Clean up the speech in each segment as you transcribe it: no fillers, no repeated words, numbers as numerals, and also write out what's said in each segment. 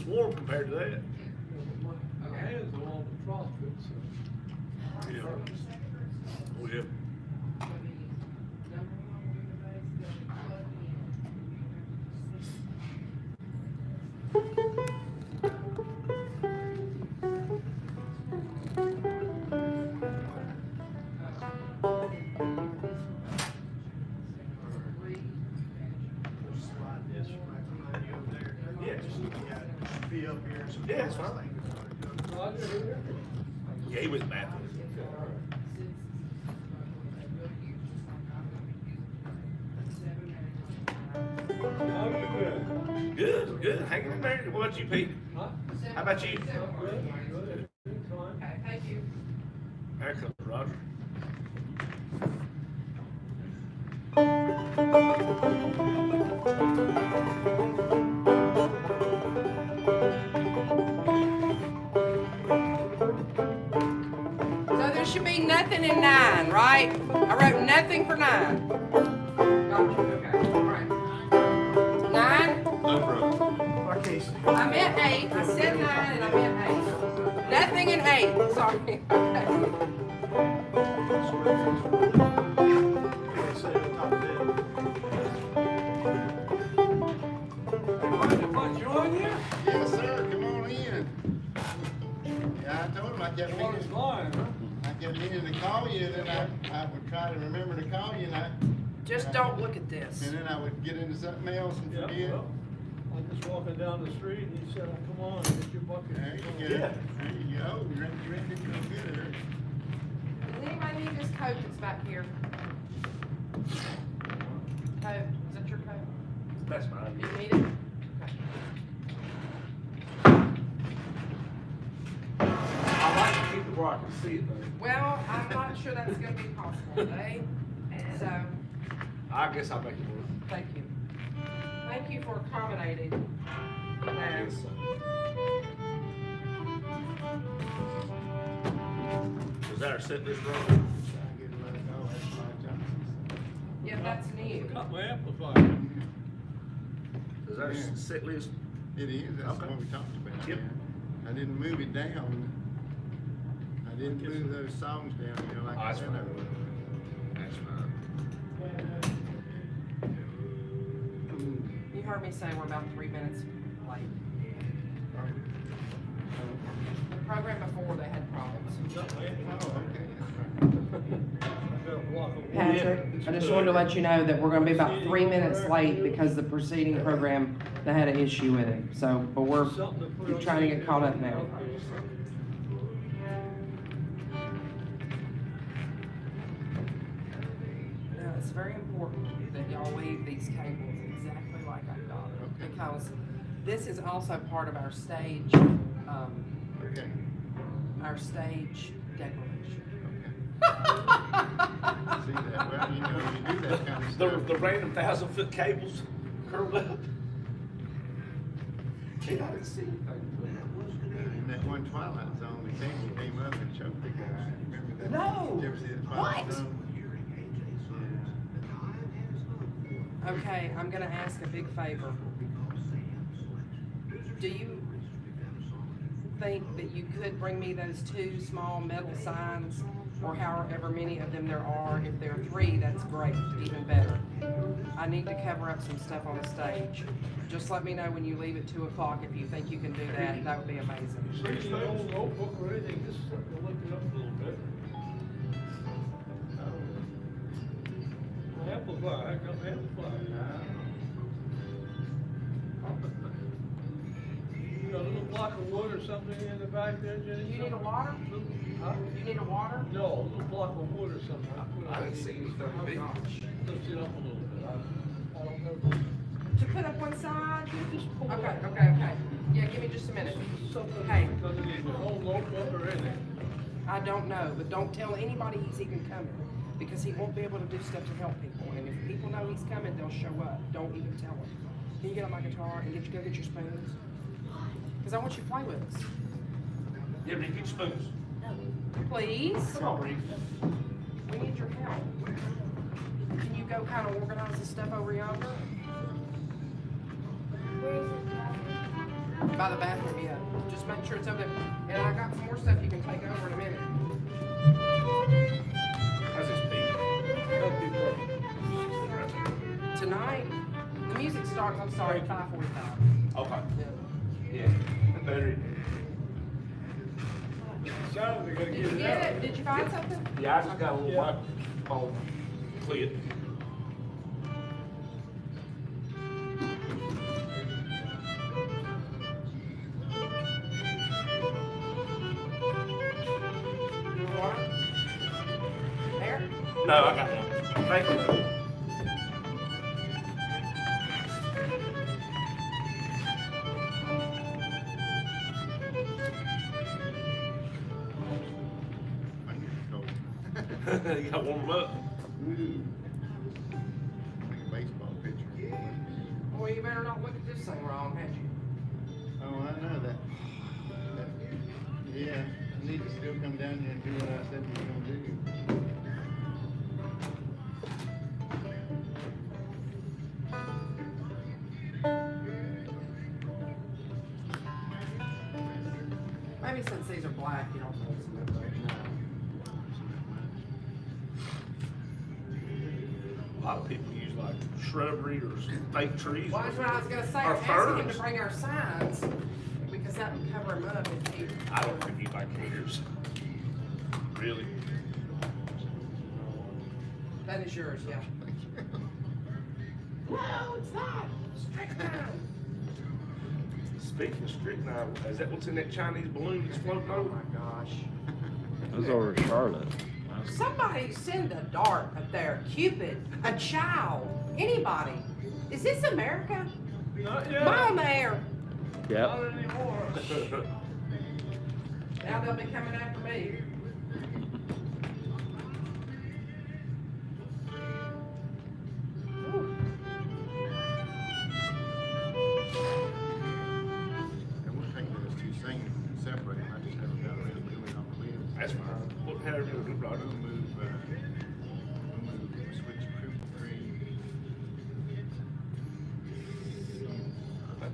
swarm compared to that. My hands are on the CrossFit, so. Yeah. Oh, yeah. Be up here. Yeah, it's fine. Roger, here? Yeah, he was bathroom. How you been? Good, good. Hanging in there. What about you, Pete? Huh? How about you? Good, good. Everything's fine. Okay, thank you. There comes Roger. So there should be nothing in 9, right? I wrote nothing for 9. Gotcha, okay, all right. 9? My case. I meant 8. I said 9 and I meant 8. Nothing in 8, sorry. Mind if I join you? Yes, sir, come on in. Yeah, I told him I kept Water's meaning, flying, huh? I kept meaning to call you, and then I would try to remember to call you, Just don't look at this. and then I would get into something else and Yeah, forget. well, I'm just walking down the street and he said, oh, come on, get your bucket. There you go, Yeah. there you go, you're ready to go get her. Does anybody need this coat that's back here? Coat, is that your coat? That's mine. Do you need it? Okay. I like to keep it where I can see it, though. Well, I'm not sure that's gonna be possible today, so, I guess I'll make it work. thank you. Thank you for accommodating that. Yes, sir. Was that our set list wrong? Try to get her let go, that's my job. Yeah, that's new. Got my amplifier. Is that our set list? It is, that's Okay. what we talked about. Yep. yeah. I didn't move it down. I didn't move those songs down, you know, like Oh, I that's said. fine. That's fine. You heard me say we're about 3 minutes late. The program before, they had problems. Got my amplifier. Oh, okay. I got a block of wood. Patrick, I just wanted to let you know that we're gonna be about 3 minutes late because the preceding program, they had an issue with it. So, but we're Something to put on trying to get the- caught up now. No, it's very important that y'all leave these cables exactly like I got them. Okay. Because this is also part of our stage, Okay. our stage decoration. See that, well, you know, you do that kind of stuff. The random 1,000-foot cables curled up. Gee, I didn't see anything. In that one Twilight Zone, the cable came up and choked the guy. Remember that? No. Did you ever see the Twilight What? Zone? Okay, I'm gonna ask a big favor. Do you think that you could bring me those 2 small metal signs, or however many of them there are? If there are 3, that's great, even better. I need to cover up some stuff on the stage. Just let me know when you leave at 2 o'clock if you think you can do that. That would be amazing. Bring me an old notebook or anything, just to look it up a little bit. My amplifier, I got my amplifier. You got a little block of wood or something in the back there, Jenny? You need a water? Huh? You need a water? No, a little block of wood or something. I didn't see anything Oh big. gosh. Lift it up a little bit. I don't know. To put up one side? Just pull it Okay, up. okay, okay. Yeah, give me just a minute. Something Hey. underneath, an old notebook or anything. I don't know, but don't tell anybody he's even coming, because he won't be able to do stuff to help people. And if people know he's coming, they'll show up. Don't even tell them. Can you get on my guitar and go get your spoons? Because I want you to play with us. Yeah, Rick, get your spoons. Please? Come on, Rick. We need your help. Can you go kind of organize the stuff over yonder? By the bathroom, yeah. Just make sure it's over there. And I got some more stuff you can take over in a minute. How's this beat? Tonight, the music starts, I'm sorry, at 5:45. Okay. Yeah. Yeah. Better. Charlotte, we gotta Did get you it get out. it? Did you find something? Yeah, I just got a little Yeah. microphone clip. You want water? There? No, I got one. Thank you. You gotta warm them up. Like a baseball pitcher. Well, you better not look at this thing wrong, had you? Oh, I know that. Yeah, I need to still come down here and do what I said we were gonna do. Maybe since these are black, you don't want some of those. A lot of people use like shrubbery or some fake trees. Well, that's what I was gonna say, Or I'm asking him firs. to bring our signs, because that would cover him up if he. I don't think anybody cares. Really? That is yours, yeah. No, it's not. Strychnine. Speaking of strychnine, is that what's in that Chinese balloon that's floating Oh over? my gosh. It was over Charlotte. Somebody send a dart up there. Cupid, a child, anybody. Is this America? Not yet. Mom there. Yep. Not anymore. Now they'll be coming after me. Whew. And we'll take those two things and separate them. I just haven't got around to doing it on the list. That's fine. What have you do, We'll brother? move, switch group 3. Okay.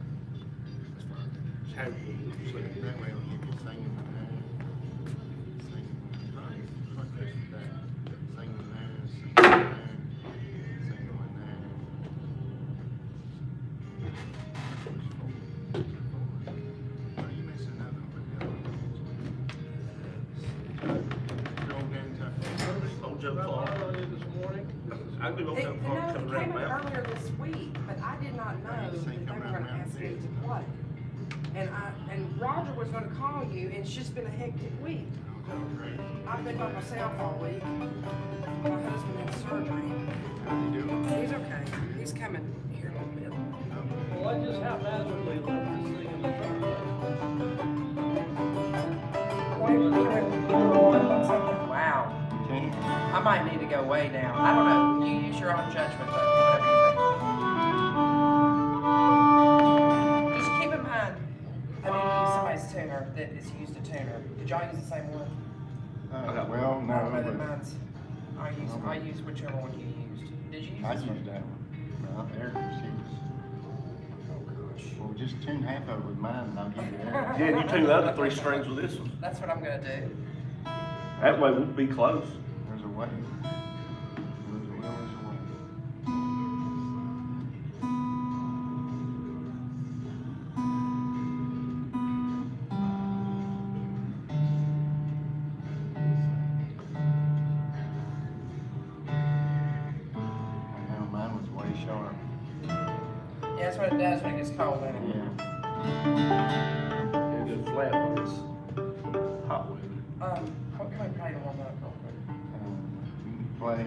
That's fine. Just have you do it. That way it'll give you singing one there. Singing one there. Like this and that. Singing one there, singing one there, singing one there. Are you missing another one? The other one. Go down to. Old Joe That Clark. one I did this morning. I do old It, Joe no, Clark it coming came around up the mountain. earlier this week, but I did not know that they were gonna ask me to play. And Roger was gonna call you, and it's just been a hectic week. I've been by myself all week. My husband had surgery. How's he doing? He's okay. He's coming here in a little bit. Well, I just haphazardly left this thing in the truck. Wow. I might need to go way down. I don't know. You use your own judgment, but whatever you think. Just keep in mind, I need to use somebody's tuner that is used a tuner. Did y'all use the same one? Well, I don't know no, that but mine's. I use whichever one you used. Did you use I this one? used that one. Well, Eric was used. Oh gosh. Well, just tune half of it with mine and I'll give you Eric. Yeah, and you tune the other 3 strings with this one. That's what I'm gonna do. That way we'll be close. There's a way. There's a will, there's a way. I know mine was way sharp. Yeah, that's what it does when it gets cold, isn't it? Yeah. It is flat, but it's hot with it. What can we play to warm up real quick? You can play,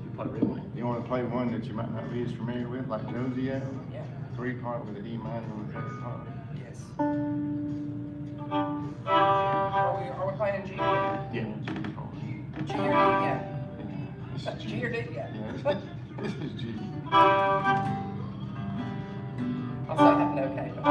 You play really? you want to play one that you might not be as familiar with, like Josio? Yeah. 3-part with an E minor on the third part. Yes. Are we playing G? Yeah. G part. G or D? Yeah. Yeah. This is G or D? Yeah. Yeah, this is G. Also, I have no cable.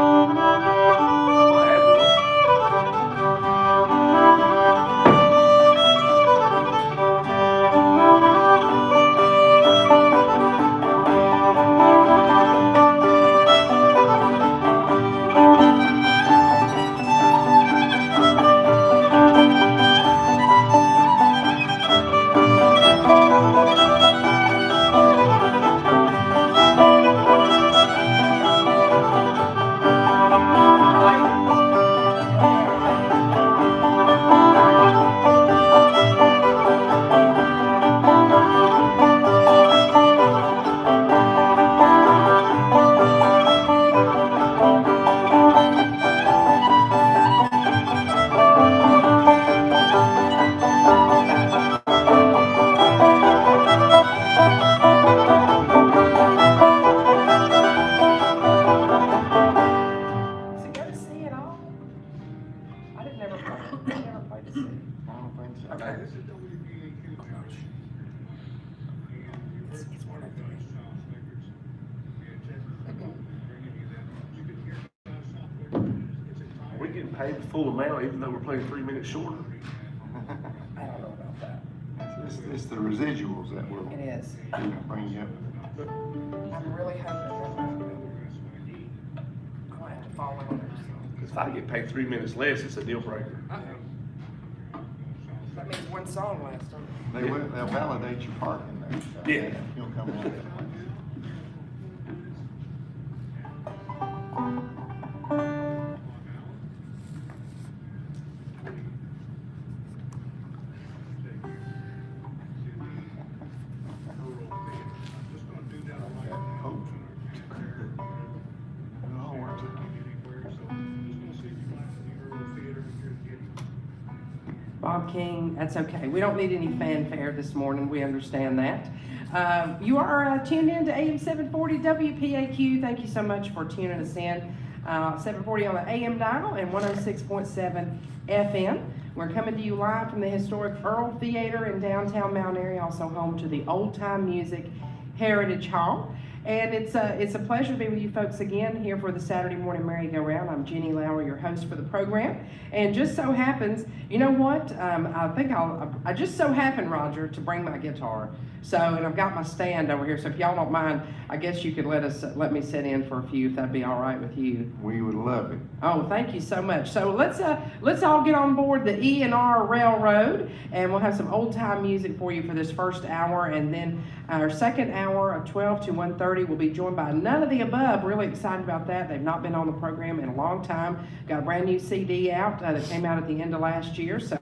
Okay. It's 103. Are we getting paid the full amount even though we're playing 3 minutes shorter? I don't know about that. It's the residuals that will It is. bring you up. I'm really hoping that I'll have to follow others. Because if I get paid 3 minutes less, it's a deal breaker. Uh-oh. That means one song lasts them. They'll validate your parking there. So Yeah. You'll come out. Bob King, that's okay. We don't need any fanfare this morning. We understand that. You are tuned in to AM 740 WPAQ. Thank you so much for tuning us in. 740 on the AM dial and 106.7 FM. We're coming to you live from the historic Earl Theater in downtown Mount Airy, also home to the Old Time Music Heritage Hall. And it's a pleasure to be with you folks again here for the Saturday morning merry-go-round. I'm Jenny Lowry, your host for the program. And just so happens, you know what? I just so happened, Roger, to bring my guitar. So, and I've got my stand over here. So if y'all don't mind, I guess you could let me sit in for a few if that'd be all right with you. We would love it. Oh, thank you so much. So let's all get on board the E&R Railroad, and we'll have some old time music for you for this first hour, and then our second hour of 12 to 1:30 will be joined by None of the Above. Really excited about that. They've not been on the program in a long time. Got a brand new CD out that came out at the end of last year, so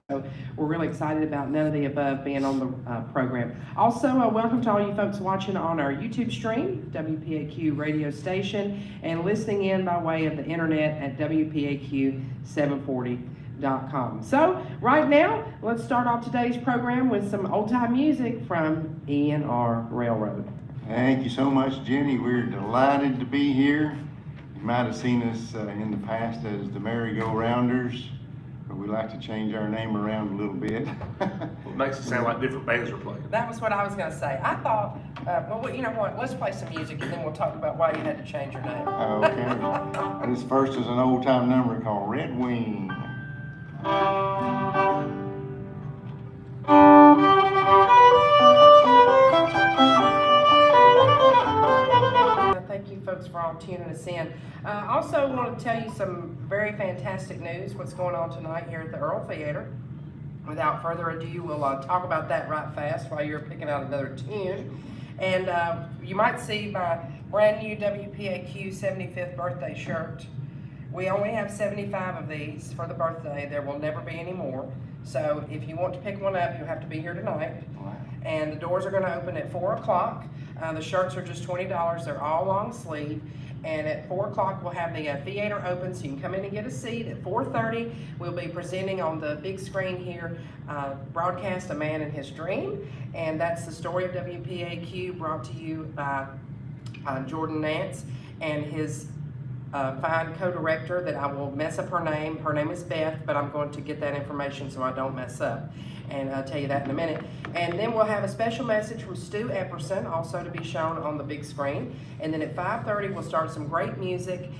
we're really excited about None of the Above being on the program. Also, welcome to all you folks watching on our YouTube stream, WPAQ radio station, and listening in by way of the internet at WPAQ740.com. So, right now, let's start off today's program with some old-time music from E&R Railroad. Thank you so much, Jenny. We're delighted to be here. You might have seen us in the past as the Merry-Go-Rounders, but we like to change our name around a little bit. It makes it sound like different bands are playing. That was what I was going to say. I thought, well, you know what, let's play some music and then we'll talk about why you had to change your name. Okay. This first is an old-time number called Red Wing. Thank you folks for all tuning us in. Also want to tell you some very fantastic news, what's going on tonight here at the Earl Theater. Without further ado, we'll talk about that right fast while you're picking out another tune. And you might see my brand new WPAQ 75th birthday shirt. We only have 75 of these for the birthday. There will never be any more. So if you want to pick one up, you'll have to be here tonight. Wow. And the doors are going to open at 4 o'clock. The shirts are just $20. They're all long sleeve. And at 4 o'clock, we'll have the theater open, so you can come in and get a seat. At 4:30, we'll be presenting on the big screen here, broadcast A Man in His Dream. And that's the story of WPAQ, brought to you by Jordan Nance and his fine co-director that I will mess up her name. Her name is Beth, but I'm going to get that information so I don't mess up. And I'll tell you that in a minute. And then we'll have a special message from Stu Epperson, also to be shown on the big screen. And then at 5:30, we'll start some great music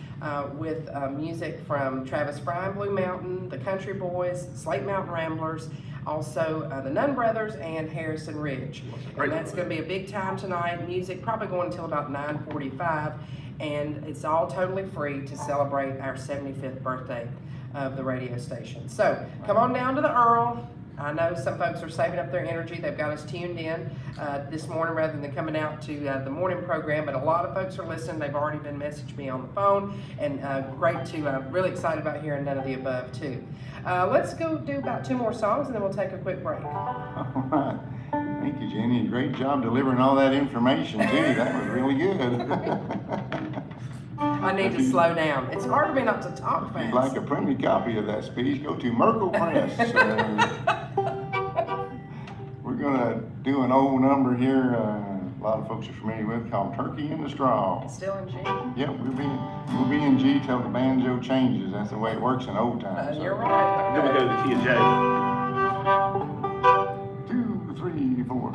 with music from Travis Fry and Blue Mountain, the Country Boys, Slate Mountain Ramblers, also the Nunn Brothers, and Harrison Ridge. And that's going to be a big time tonight. Music probably going until about 9:45. And it's all totally free to celebrate our 75th birthday of the radio station. So come on down to the Earl. I know some folks are saving up their energy. They've got us tuned in this morning rather than coming out to the morning program, but a lot of folks are listening. They've already been messaging me on the phone, and great to, really excited about hearing None of the Above too. Let's go do about 2 more songs and then we'll take a quick break. All right. Thank you, Jenny. Great job delivering all that information, too. That was really good. I need to slow down. It's hard for me not to talk If you'd fast. like a printed copy of that speech, go to Merkle Press. We're going to do an old number here a lot of folks are familiar with called Turkey in the Straw. Still in G? Yep, we'll be in G till the banjo changes. That's the way it works in old times. You're right. Then we go to the key of J. 1984.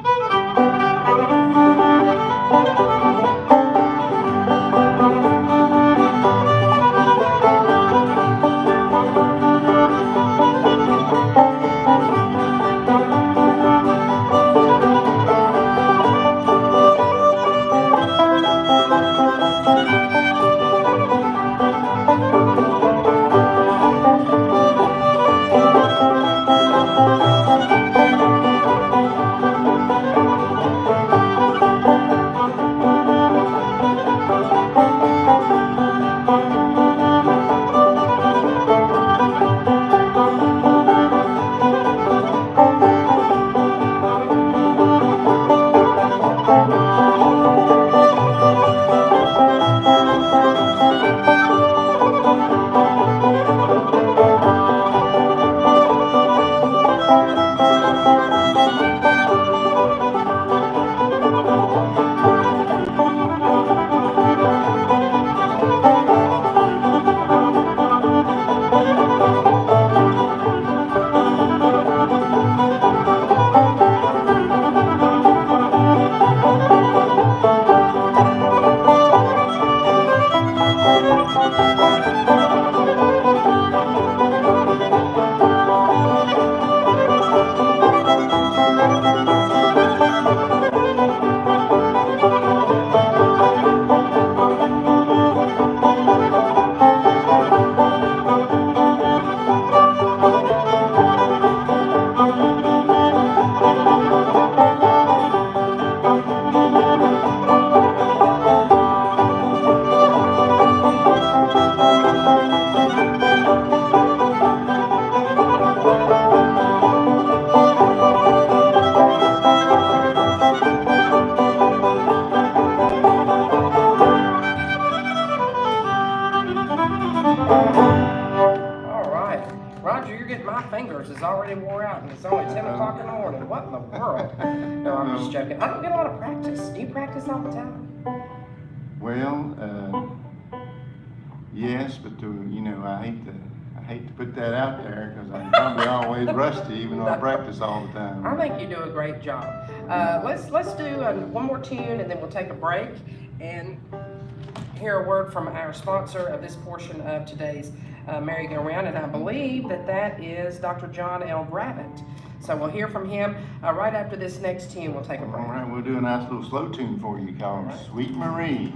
All right. Roger, you're getting my fingers is already wore out and it's only 10 o'clock in the morning. What in the world? No, I'm just joking. I don't get a lot of practice. Do you practice all the time? Well, yes, but I hate to put that out there because I'm probably always rusty, even though I practice all the time. I think you do a great job. Let's do one more tune and then we'll take a break and hear a word from our sponsor of this portion of today's merry-go-round, and I believe that is Dr. John L. Gravitt. So we'll hear from him right after this next tune. We'll take a break. All right, we'll do a nice little slow tune for you called Sweet Marie.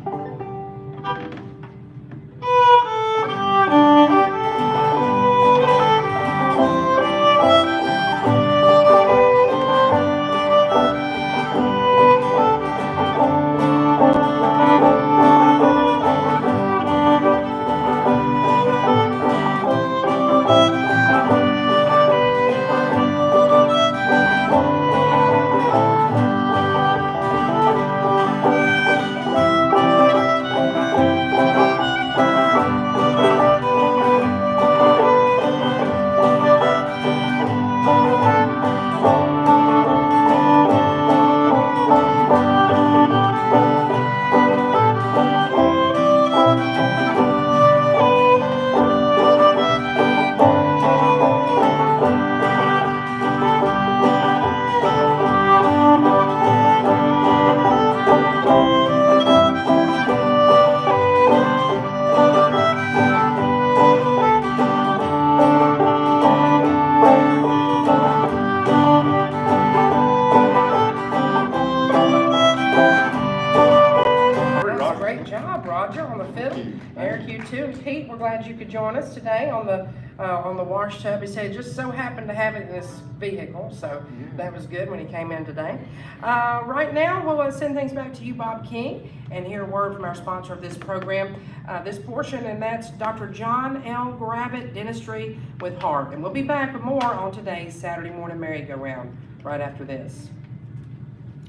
Eric, you too. Pete, we're glad you could join us today on the wash tub. He said he just so happened to have it in this vehicle, so that was good when he came in today. Right now, we'll send things back to you, Bob King, and hear a word from our sponsor of this program, this portion, and that's Dr. John L. Gravitt, Dentistry with Heart. And we'll be back with more on today's Saturday morning merry-go-round right after this.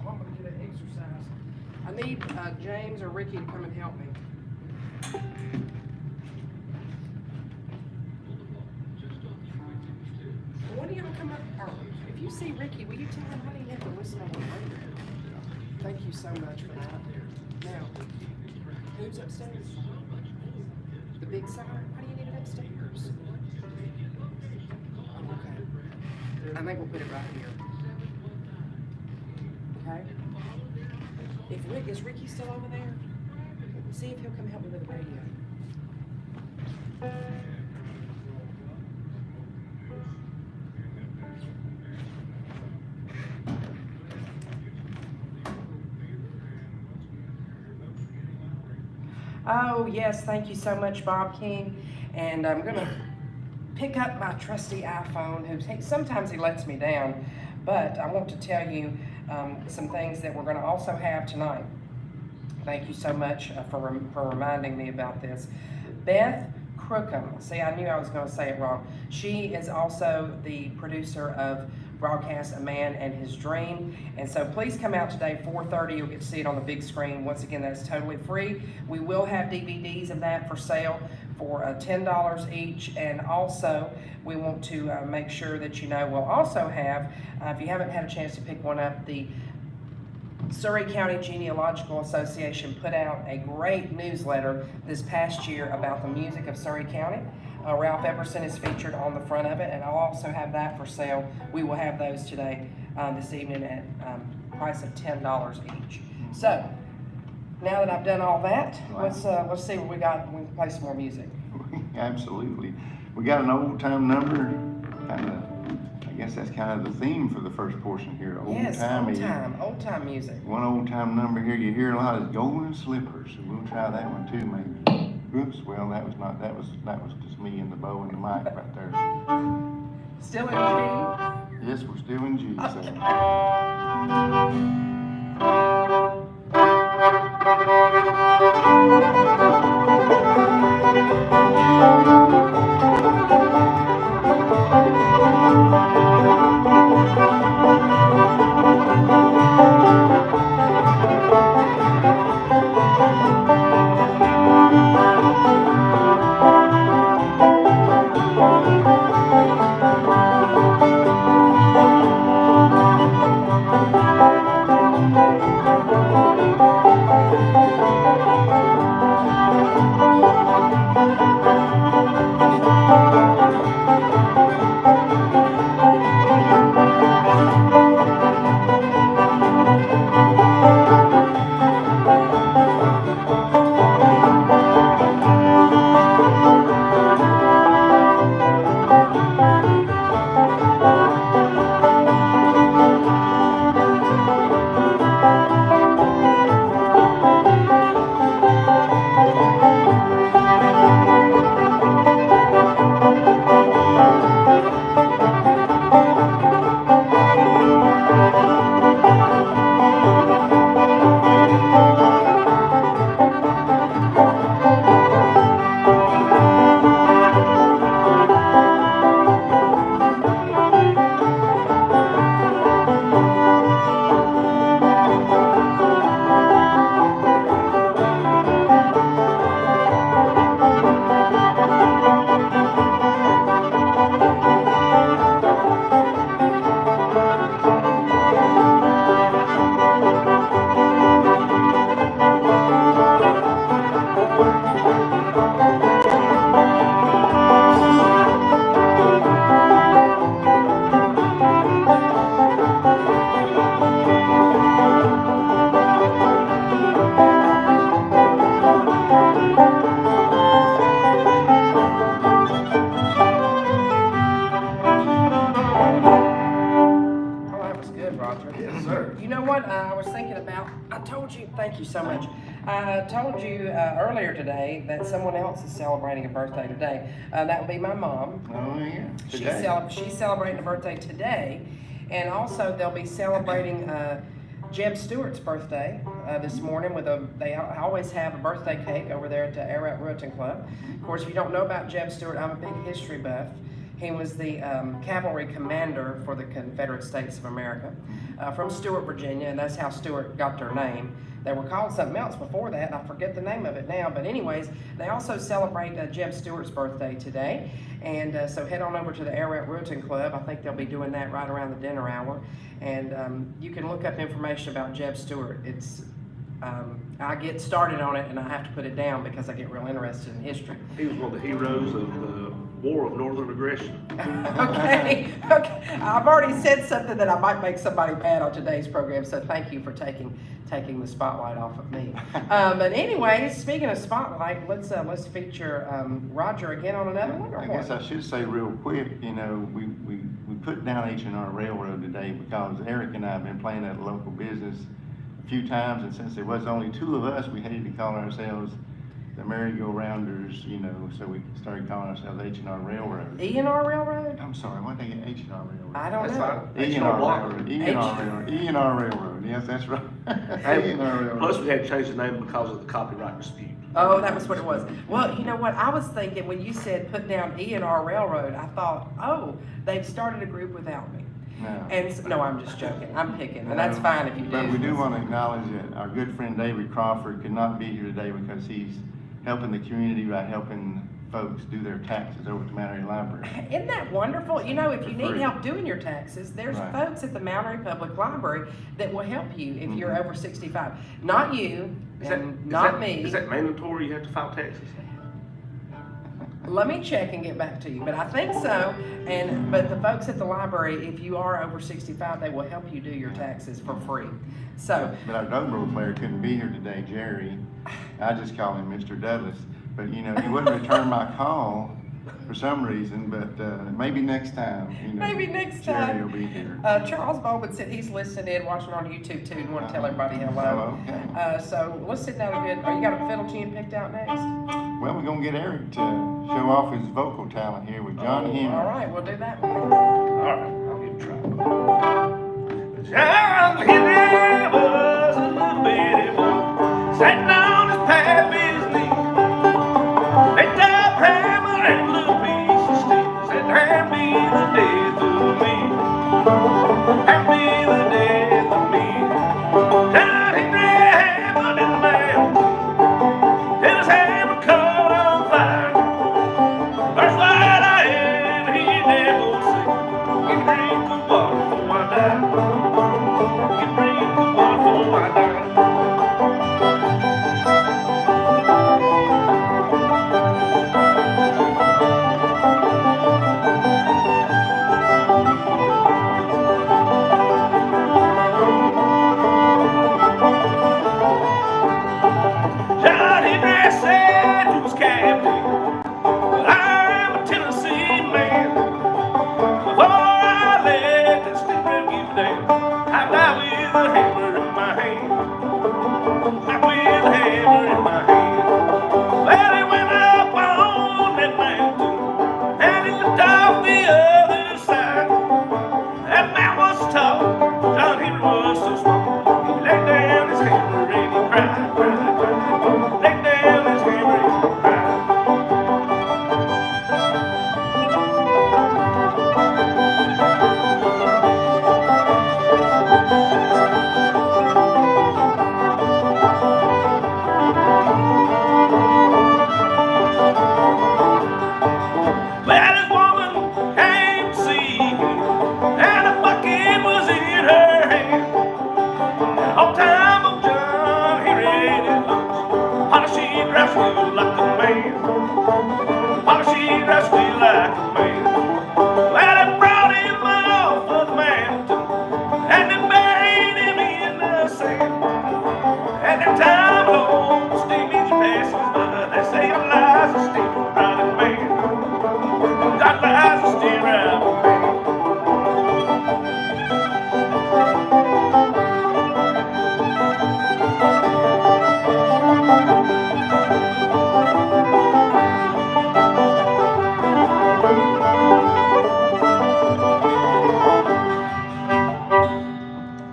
Oh, I'm going to do that exercise. I need James or Ricky to come and help me. When are you gonna come up? Or if you see Ricky, will you tell him how do you have to listen on the radio? Thank you so much for that. Now, who's upstairs? The big siren? Why do you need it upstairs? Okay. I think we'll put it right here. Is Ricky still over there? See if he'll come help me with the radio. Oh, yes, thank you so much, Bob King. And I'm gonna pick up my trusty iPhone, sometimes he lets me down, but I want to tell you some things that we're gonna also have tonight. Thank you so much for reminding me about this. Beth Crookham, see, I knew I was gonna say it wrong. She is also the producer of broadcast A Man and His Dream. And so please come out today, 4:30. You'll get to see it on the big screen. Once again, that's totally free. We will have DVDs of that for sale for $10 each. And also, we want to make sure that you know we'll also have, if you haven't had a chance to pick one up, the Surry County Genealogical Association put out a great newsletter this past year about the music of Surry County. Ralph Everson is featured on the front of it, and I'll also have that for sale. We will have those today, this evening at price of $10 each. So, now that I've done all that, Wow. let's see what we got. We can play some more music. Absolutely. We got an old time number, I guess that's kind of the theme for the first portion here. Yes, old time music. One old time number here you hear a lot is Golden Slippers, and we'll try that one too maybe. Oops, well that was just me and the bow and the mic right there. Still in G? Yes, we're still in G. So. Thank you so much. I told you earlier today that someone else is celebrating a birthday today. That would be my mom. Oh yeah. She's celebrating a birthday today, and also they'll be celebrating Jeb Stewart's birthday this morning with they always have a birthday cake over there at the Ararat Ruritan Club. Of course, if you don't know about Jeb Stewart, I'm a big history buff. He was the cavalry commander for the Confederate States of America from Stewart, Virginia, and that's how Stewart got their name. They were called something else before that, and I forget the name of it now, but anyways, they also celebrate Jeb Stewart's birthday today, and so head on over to the Ararat Ruritan Club. I think they'll be doing that right around the dinner hour, and you can look up information about Jeb Stewart. It's I get started on it, and I have to put it down because I get real interested in history. He was one of the heroes of the war of northern aggression. Okay, okay. I've already said something that I might make somebody mad on today's program, so thank you for taking the spotlight off of me. But anyways, speaking of spotlight, let's feature Roger again on another one. Or I what? guess I should say real quick, you know, we put down H&R Railroad today because Eric and I have been playing at a local business a few times, and since there was only two of us, we hated to call ourselves the merry-go-rounders, you know, so we started calling ourselves H&R Railroad. E&R Railroad? I'm sorry, why did they get H&R Railroad? I don't That's know. fine. E&R block. Railroad, E&R Railroad, E&R Railroad, yes, that's right. E&R Railroad. Plus, we had to change the name because of the copyright dispute. Oh, that was what it was. Well, you know what, I was thinking when you said put down E&R Railroad, I thought, oh, they've started a group without me. No. And, no, I'm just joking, I'm picking, and that's fine if you do. But we do want to acknowledge that our good friend David Crawford could not be here today because he's helping the community by helping folks do their taxes over at the Mount Airy Library. Isn't that wonderful? You know, if you need Free. help doing your taxes, there's Right. folks at the Mount Airy Public Library that will help you if you're Mhm. over 65. Not you, and not me. Is that mandatory? You have to file taxes? Let me check and get back to you, but I think so. But the folks at the library, if you are over 65, they will help you do your taxes for free. So, But our dobro player couldn't be here today, Jerry. I just call him Mr. Douglas. But, you know, he wouldn't return my call for some reason, but maybe next time, you know. maybe next Jerry time. will be here. Charles Bowman said he's listening in, watching on YouTube too, and want to tell everybody hello. Oh, okay. So let's sit down a bit. Oh, you got a fiddle tune picked out next? Well, we're gonna get Eric to show off his vocal talent here with John Henry. All right, we'll do that. All right, I'll give it a try. John Henry was a little bitty boy, sitting on his pappy's knee. Picked up hammer and a little piece of steel, said, hand me the death of me. Hand me the death of me. John Henry hammered in the nail, till his hammer caught on fire. First light I had, he never said, get a drink of water before I die. Get a drink of water before I die. John Henry said he was captain, but I'm a Tennessee man. Before I let this thing rip you down, I die with a hammer in my hand. I with a hammer in my hand. Well, he went up on that mountain, and he looked off the other side. That man was tall, John Henry was so small. He laid down his hammer and he cried, cried, cried. Laid down his hammer and he cried. Well, his woman came to see him, and a bucket was in her hand. And all time of John Henry ate his lunch, polishing rascal like a man, polishing rascal like a man. Well, they brought him off of the mountain, and they buried him in the sand. And every time old steam engine passes by, they say God lies a steam driving man. God lies a steam driving man.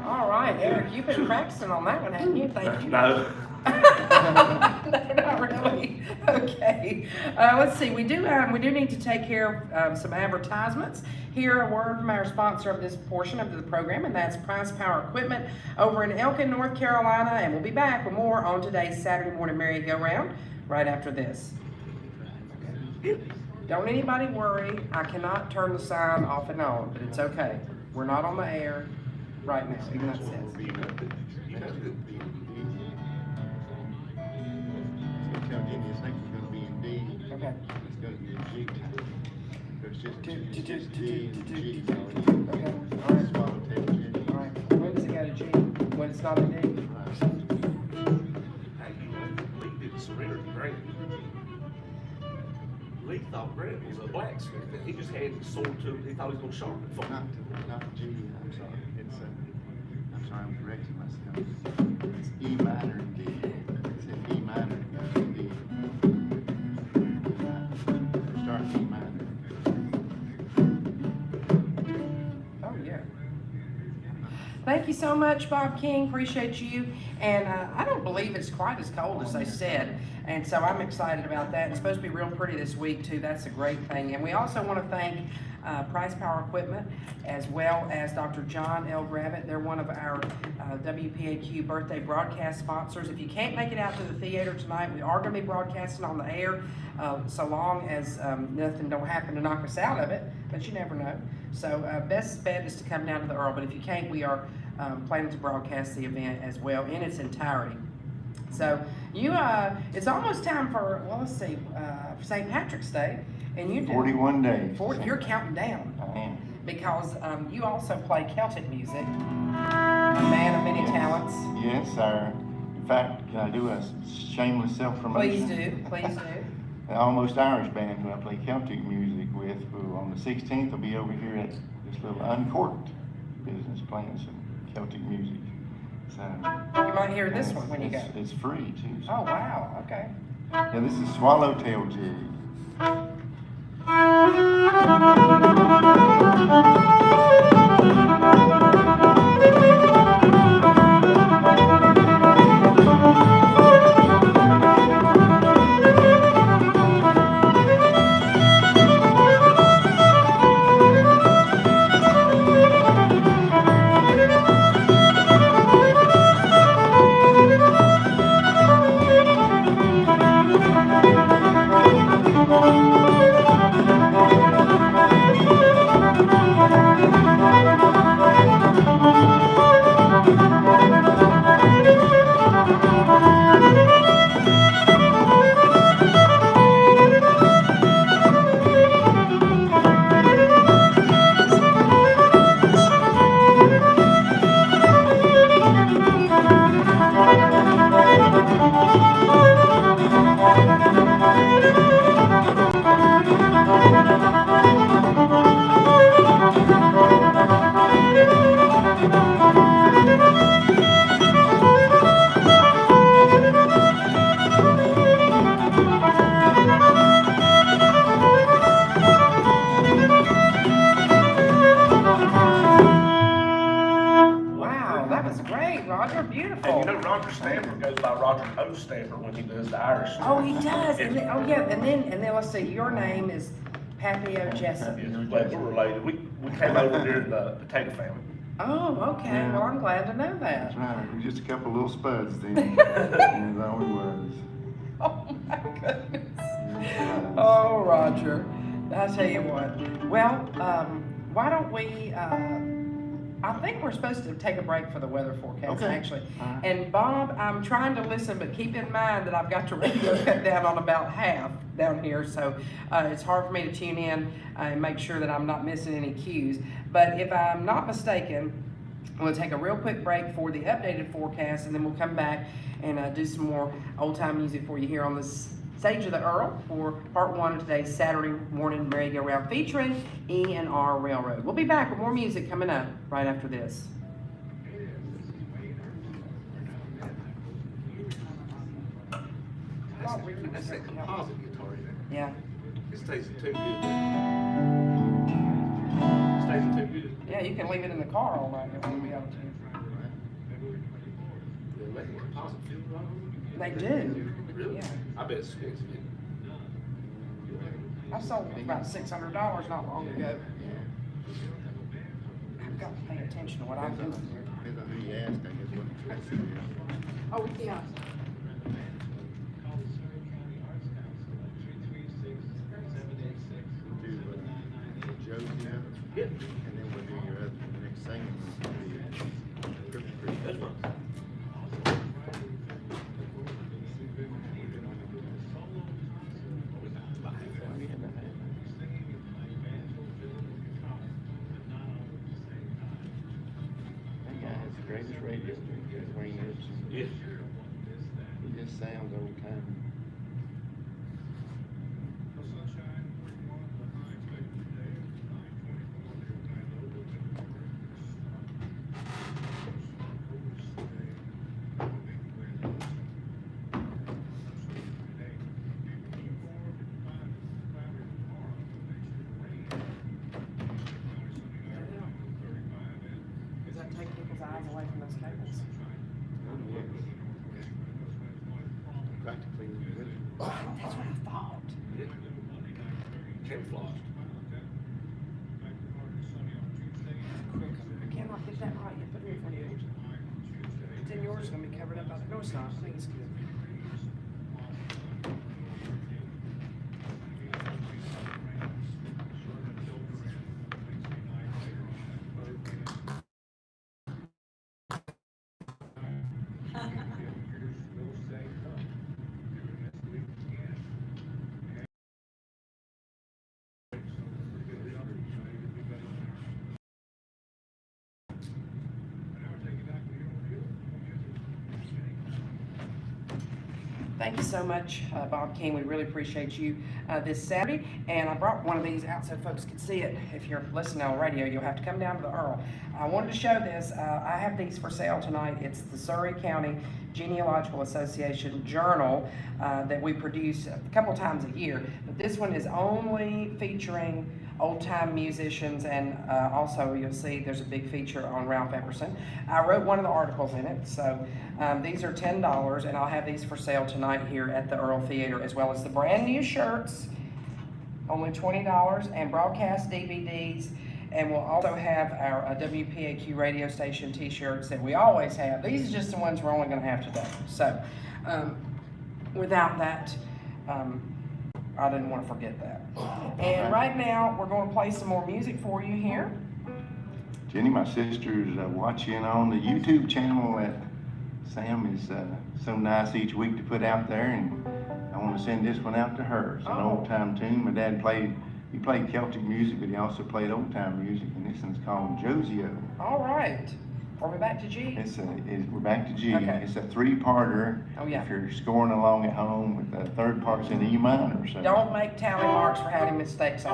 All right, Eric, you've been practicing on that one, haven't you? Thank you. No. No, not really. Okay. Let's see. We do need to take care of some advertisements. Here, a word from our sponsor of this portion of the program, and that's Price Power Equipment over in Elkin, North Carolina. And we'll be back with more on today's Saturday morning merry-go-round right after this. Don't anybody worry. I cannot turn the sign off and on, but it's okay. We're not on the air right now, even though it says. Tell Jenny it's gonna be in D. Okay. It's gonna be in G. just Do- it's do- do- just do- G do- and do- G. do- So do- do. Okay, it's all right. swallowtail jig. All right, when does it go to G? When it's not a D? Hey, Lee didn't surrender to Grant. Lee thought Grant was a blacksmith, and he just had his sword to him. He thought he was gonna sharpen it for him. Not G, I'm sorry. It's I'm sorry, I'm correcting myself. It's E minor and D. It's an E minor and D. Start E minor. Oh, yeah. Thank you so much, Bob King, appreciate you. And I don't believe it's quite as cold as they said, and so I'm excited about that. It's supposed to be real pretty this week too, that's a great thing. And we also want to thank Price Power Equipment, as well as Dr. John L. Gravitt. They're one of our WPAQ birthday broadcast sponsors. If you can't make it out to the theater tonight, we are going to be broadcasting on the air, so long as nothing don't happen to knock us out of it, but you never know. So best bet is to come down to the Earl, but if you can't, we are planning to broadcast the event as well in its entirety. So you, it's almost time for, well, let's see, for St. Patrick's Day, and you do 41 days. 40, you're counting down. I am. Because you also play Celtic music, a man of many talents. Yes, sir. In fact, can I do a shameless self-promotion? Please do. The Almost Irish band who I play Celtic music with, who on the 16th will be over here at this little uncorked business playing some Celtic music. So You might hear this one when you go. It's free too. So. Oh, wow, okay. Yeah, this is Swallowtail Jig. Wow, that was great, Roger, beautiful. And you know, Roger Stamper goes by Roger O. Stamper when he does the Irish. Oh, he does, and then, oh, yeah, and then let's see, your name is Papio Jessup. Yes, we're related. We came over during the potato famine. Oh, okay, Yeah. well, I'm glad to know that. That's right. We're just a couple little spuds then. That's all we was. Oh, my goodness. Oh, Roger, I'll tell you what. Well, why don't we, I think we're supposed to take a break for the weather forecast, Okay. actually. All right. And Bob, I'm trying to listen, but keep in mind that I've got the radio cut down on about half down here, so it's hard for me to tune in and make sure that I'm not missing any cues. But if I'm not mistaken, we'll take a real quick break for the updated forecast, and then we'll come back and do some more old-time music for you here on this stage of the Earl for part one of today's Saturday morning merry-go-round featuring E&R Railroad. We'll be back with more music coming up right after this. That's that composite guitar. Yeah, It stays too good. Stays too good. yeah, you can leave it in the car all night, it won't be able to. They make a composite feel right. They do, Really? yeah. I bet it's expensive. I sold it for about $600 not long ago. I've got to pay attention to what I'm doing here. Depends on who you ask, I guess, what the choice is. Oh, yeah. We'll do Josie, Yeah. and then we'll do your other, the next singing will be Cripple Creek. That's right. radio, that's where he knows. Yes. He just sounds old time. Does that take people's eyes away from those cables? Practically. That's what I thought. Camouflage. I cannot get that right yet, put it in front of you. Then yours is gonna be covered up by the, no, it's not, I think it's good. Thank you so much, Bob King. We really appreciate you this Saturday. And I brought one of these out so folks could see it. If you're listening on radio, you'll have to come down to the Earl. I wanted to show this. I have these for sale tonight. It's the Surrey County Genealogical Association Journal that we produce a couple times a year. But this one is only featuring old-time musicians, and also you'll see there's a big feature on Ralph Epperson. I wrote one of the articles in it, so these are $10, and I'll have these for sale tonight here at the Earl Theater, as well as the brand new shirts, only $20, and broadcast DVDs, and we'll also have our WPAQ radio station t-shirts that we always have. These are just the ones we're only gonna have today. So, without that, I didn't want to forget that. And right now, we're going to play some more music for you here. Jenny, my sister's watching on the YouTube channel that Sam is so nice each week to put out there, and I want to send this one out to her. It's an old time tune. My dad played Celtic music, but he also played old time music, and this one's called Josio. All right. Are we back to G? We're back to G. Okay. It's a three-parter. Oh, yeah. If you're scoring along at home, with the third part's in E minor. So. Don't make tally marks for how many mistakes I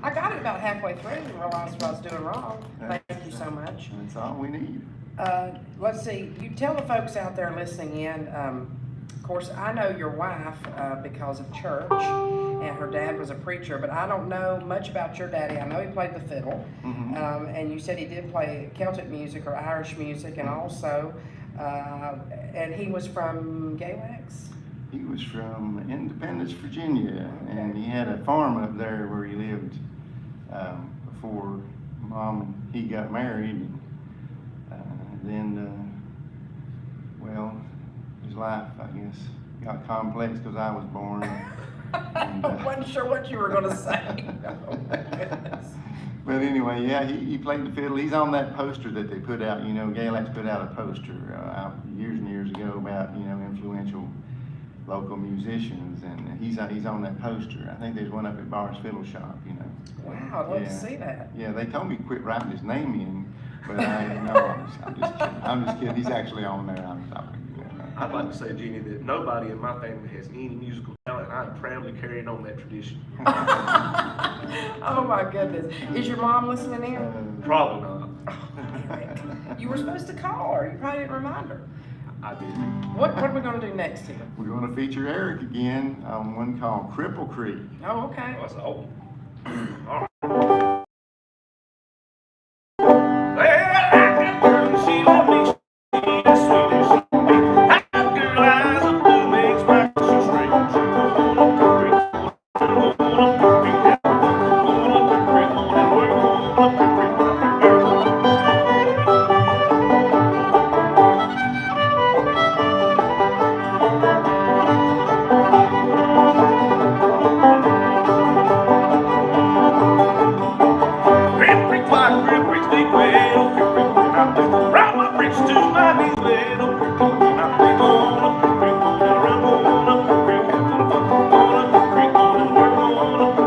I got it about halfway through and realized what I was doing wrong. Thank you so much. That's all we need. Let's see, you tell the folks out there listening in, of course, I know your wife because of church, and her dad was a preacher, but I don't know much about your daddy. I know he played the fiddle, and you said he did play Celtic music or Irish music, and also, and he was from Galax? He was from Independence, Virginia, and he had a farm up there where he lived before Mom and he got married. And, well, his life, I guess, got complex because I was born. And, I wasn't sure what you were gonna say. Oh, my goodness. But anyway, yeah, he played the fiddle. He's on that poster that they put out. You know, Galax put out a poster years and years ago about, you know, influential local musicians, and he's on that poster. I think there's one up at Bar's Fiddle Shop, you know. Wow, I'd love to see that. Yeah, they told me to quit writing his name in, but I'm just kidding. I'm just kidding. He's actually on there. I'd like to say, Jeannie, that nobody in my family has any musical talent, and I am proudly carrying on that tradition. Oh my goodness. Is your mom listening in? Probably not. Oh, Eric. You were supposed to call her. You probably didn't remind her. I did. What are we gonna do next here? We're going to feature Eric again on one called Cripple Creek. Oh, okay. Oh, that's old. All right. Well, I got a girl, she loved me, she is sweet as she can be. I got a girl, eyes of blue, makes my shoe straight. Round my bridge to my knees, little creek, I'm gonna run on up the creek, on up the creek, on work on up the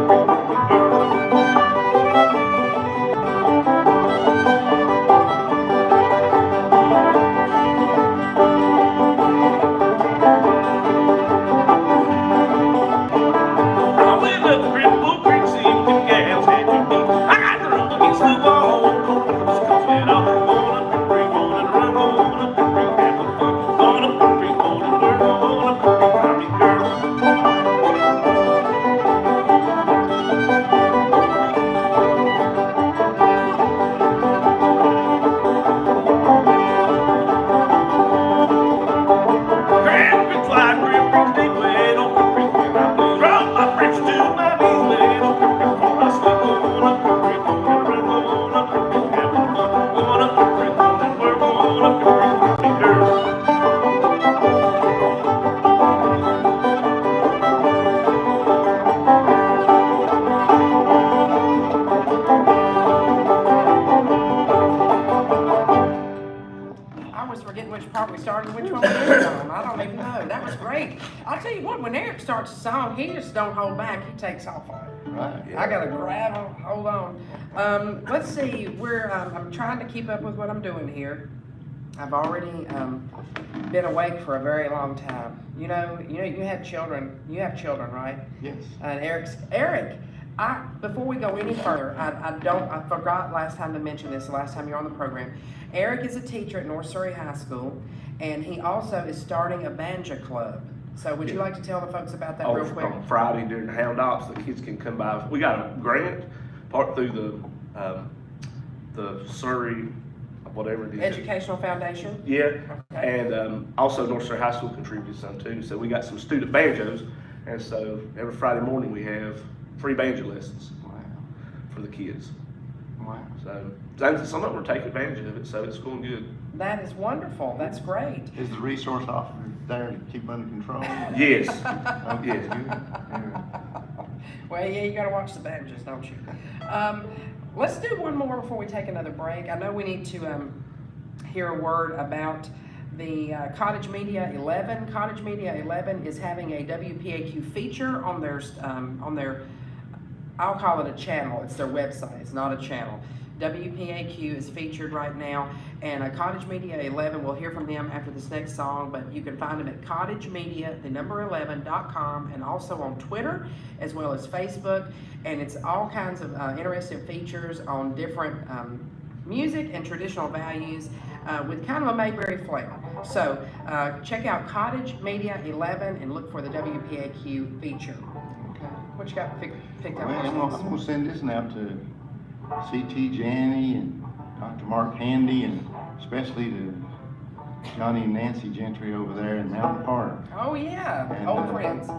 I went up Cripple Creek, see what the gals had to do. I got thrown against the wall, just cause it all on up the creek, on and run on up the creek, have a fun, on up the creek, on and work on up the creek, I mean, girl. Grand Creek, Clyde, Grand Creek, Deep Way, on the creek, and I blues. Round my bridge to my knees, lay on the creek, I sleep on up the creek, on and run on up the creek, have a fun, on up the creek, on and work on up the creek, I mean, girl. I was forgetting which part we started, which one we ended on. I don't even know. That was great. I'll tell you what, when Eric starts a song, he just don't hold back. He takes off on it. Right. I gotta grab him, hold on. Let's see, I'm trying to keep up with what I'm doing here. I've already, been awake for a very long time. You have children, right? Yes. And Eric, before we go any further, I forgot last time to mention this, the last time you were on the program. Eric is a teacher at North Surrey High School, and he also is starting a banjo club. So would you like to tell the folks about that real quick? On Friday during the Hound Ops, the kids can come by. We got a grant, part through the Surrey, whatever it is. Educational Foundation? Yeah, Okay. and also North Surrey High School contributes some too. So we got some student banjos, and so every Friday morning we have free banjo lessons Wow. for the kids. Wow. So some of them are taking advantage of it, so it's going good. That is wonderful. That's great. Is the resource officer there to keep under control? Yes. Okay, Yes. good. Yeah. Well, yeah, you gotta watch the banjos, don't you? Let's do one more before we take another break. I know we need to hear a word about the Cottage Media 11. Cottage Media 11 is having a WPAQ feature on their, I'll call it a channel. It's their website. It's not a channel. WPAQ is featured right now, and Cottage Media 11, we'll hear from them after this next song, but you can find them at cottagemedia11.com and also on Twitter as well as Facebook, and it's all kinds of interesting features on different music and traditional values with kind of a Mayberry flavor. So check out Cottage Media 11 and look for the WPAQ feature. What you got picked up? Well, I'm gonna send this now to CT Janney and Dr. Mark Handy, and especially to Johnny and Nancy Gentry over there in Mountain Park. Oh yeah, And, old friends.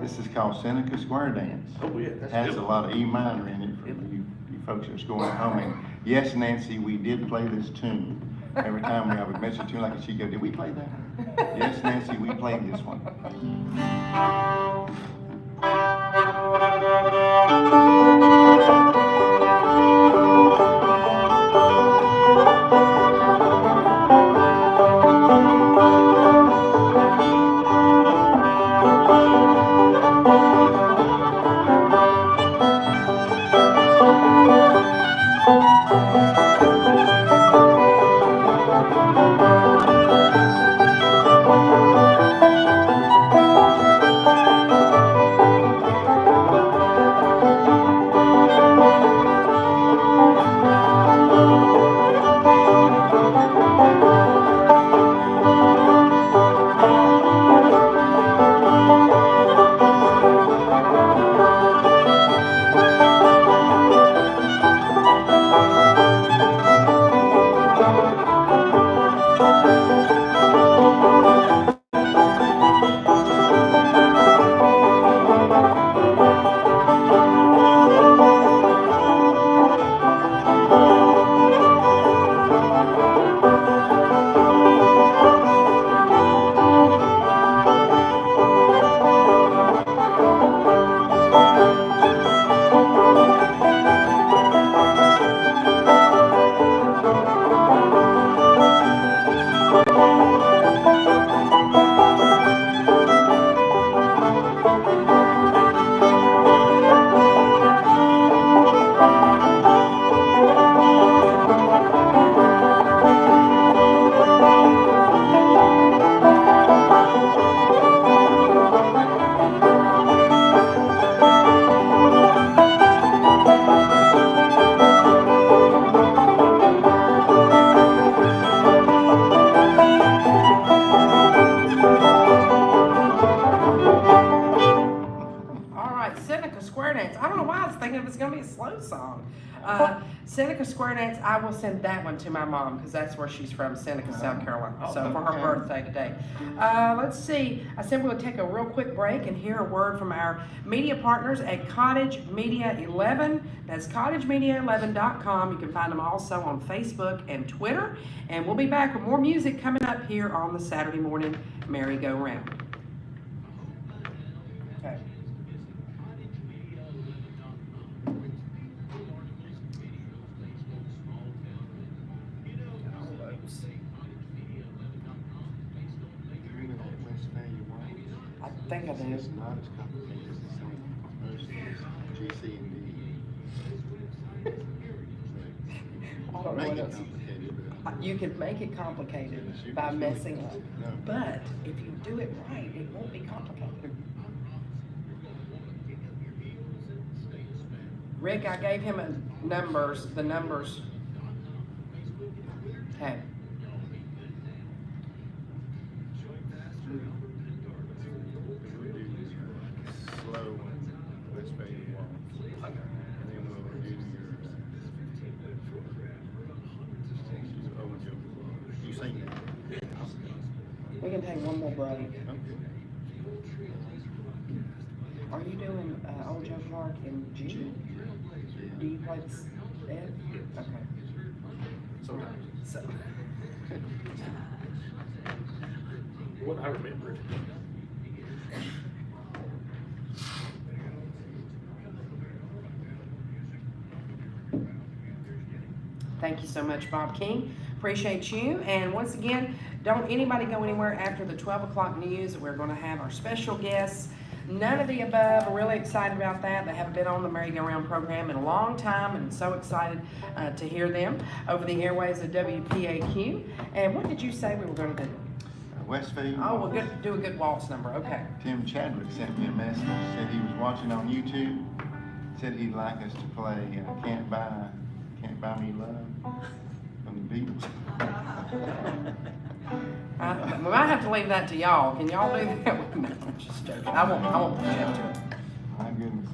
This is called Seneca Square Dance. Oh, yeah, that's Has good. a lot of E minor in it for you folks that are scoring at home. And yes, Nancy, we did play this tune. Every time I would mention a tune like she'd go, did we play that? Yes, Nancy, we played this one. Square Dance. I don't know why I was thinking it was gonna be a slow song. Seneca Square Dance, I will send that one to my mom, because that's where she's from, Seneca, South Carolina, so for her birthday today. Let's see, I said we'll take a real quick break and hear a word from our media partners at Cottage Media 11. That's cottagemedia11.com. You can find them also on Facebook and Twitter. And we'll be back with more music coming up here on the Saturday morning merry-go-round. Okay. I think I do. It's not as complicated as the same. Most GC and D. I don't know Make what it else. complicated, but You could make it complicated Yes, you by can. messing up, No. but if you do it right, it won't be complicated. Rick, I gave him the numbers. Okay. slow West Faded Waltz. And then we'll do your you sing that. We can take one more break. Okay. Are you doing Old Joe Park in G? Do you play this F? Okay. Sometimes. So, What I remember. thank you so much, Bob King. Appreciate you. And once again, don't anybody go anywhere after the 12 o'clock news. We're going to have our special guests. None of the above. We're really excited about that. They haven't been on the merry-go-round program in a long time, and so excited to hear them over the airways of WPAQ. And what did you say we were going to do? West Faded Oh, we'll Waltz. do a good waltz number. Okay. Tim Chadwick sent me a message, said he was watching on YouTube, said he'd like us to play Can't Buy Me Love from the Beatles. We might have to leave that to y'all. Can y'all do that? No, I'm just joking. I won't push up to it. My goodness.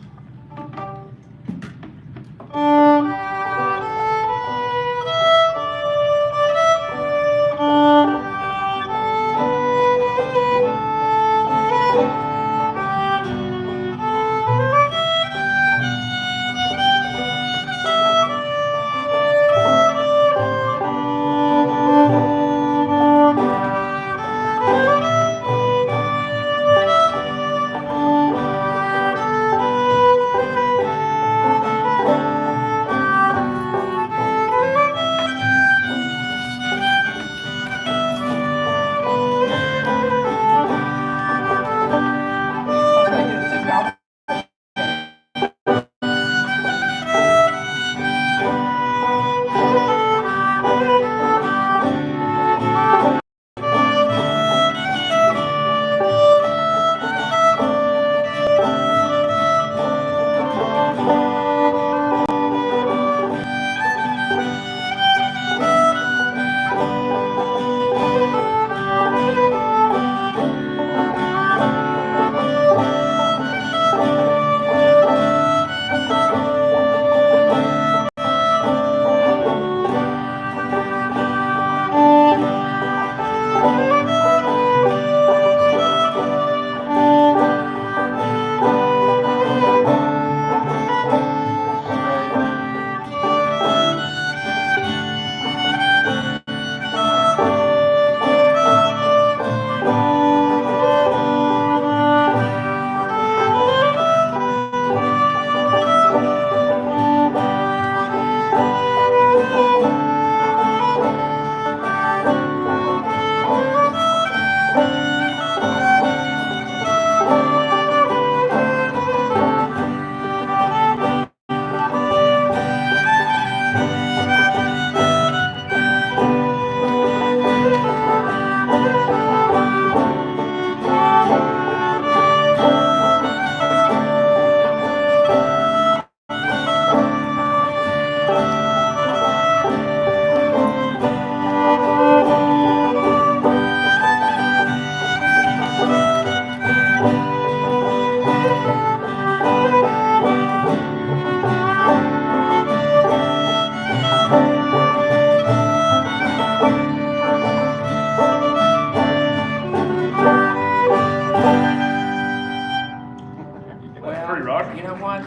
Pretty, Roger. You know what?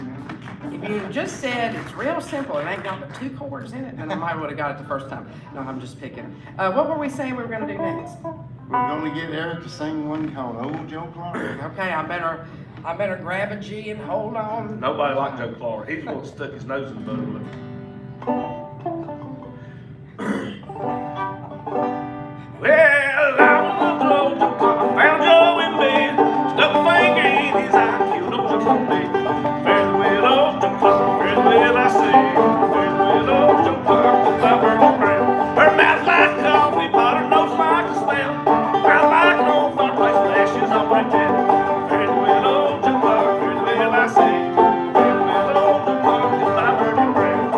If you had just said it's real simple, it ain't got but 2 chords in it, then I might would have got it the first time. No, I'm just picking. What were we saying we were gonna do next? We're gonna get Eric to sing one called Old Joe Clark. Okay, I better grab a G and hold on. Nobody liked Joe Clark. He's the one that stuck his nose in the butt with it. Well, I was looking for old Joe Clark. Found Joe in bed. Stuck a finger in his eye. Killed old Joe Clark dead. Fairly well, old Joe Clark. Fairly well, I say. Fairly well, old Joe Clark. The flapper was brown. Her mouth like coffee pot. Her nose like a smell. Crown like an old fireplace with ashes on my tail. Fairly well, old Joe Clark. Fairly well, I say. Fairly well, old Joe Clark. The flapper was brown.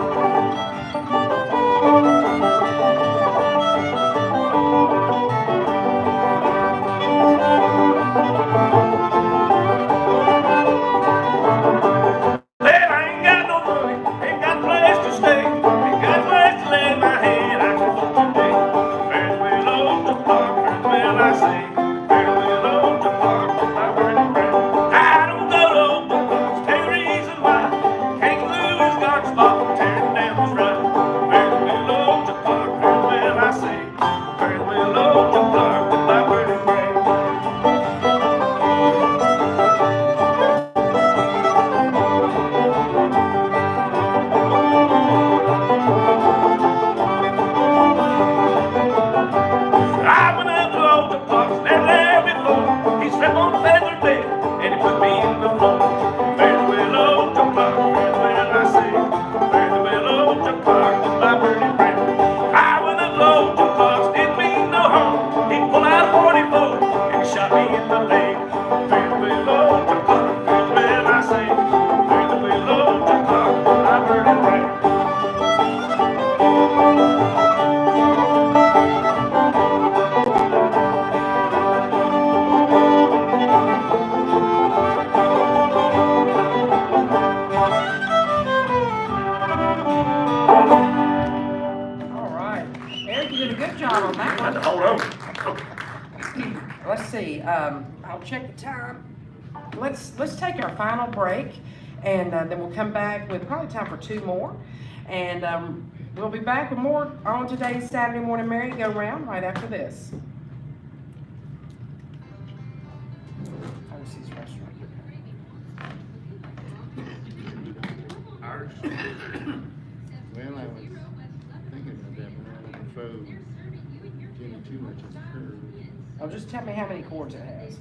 I'll check the time. Let's take our final break, and then we'll come back with probably time for 2 more. And we'll be back with more on today's Saturday morning merry-go-round right after this. Overseas restaurant. Well, I was thinking about that, but I don't want to throw Jimmy too much of a curve. Oh, just tell me how many chords it has.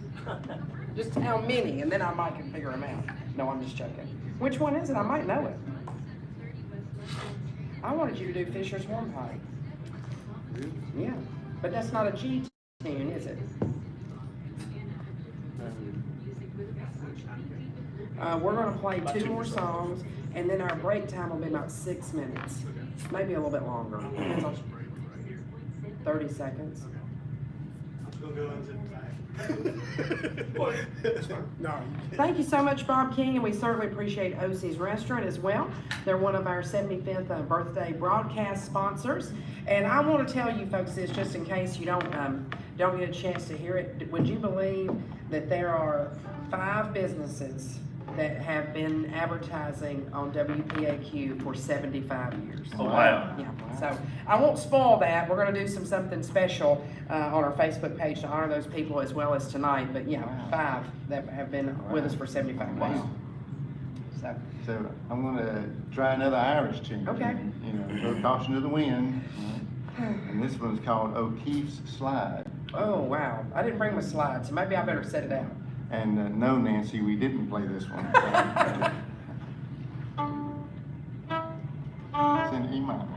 Just how many, and then I might can figure them out. No, I'm just joking. Which one is it? I might know it. I wanted you to do Fisher's Hornpipe. Really? Yeah, but that's not a G tune, is it? We're gonna play 2 more songs, and then our break time will be about 6 minutes, maybe a little bit longer. Depends on 30 seconds. We'll go into the time. No. Thank you so much, Bob King, and we certainly appreciate OC's Restaurant as well. They're one of our 75th birthday broadcast sponsors. And I want to tell you folks this, just in case you don't get a chance to hear it. Would you believe that there are 5 businesses that have been advertising on WPAQ for 75 years? Oh, wow. Yeah, so I won't spoil that. We're gonna do something special on our Facebook page to honor those people as well as tonight. But yeah, 5 that have been with us for 75 years. Wow. So, So I'm gonna try another Irish tune. Okay. You know, throw caution to the wind. And this one's called O'Keefe's Slide. oh wow, I didn't bring my slides, so maybe I better set it out. And no, Nancy, we didn't play this one. It's in E minor.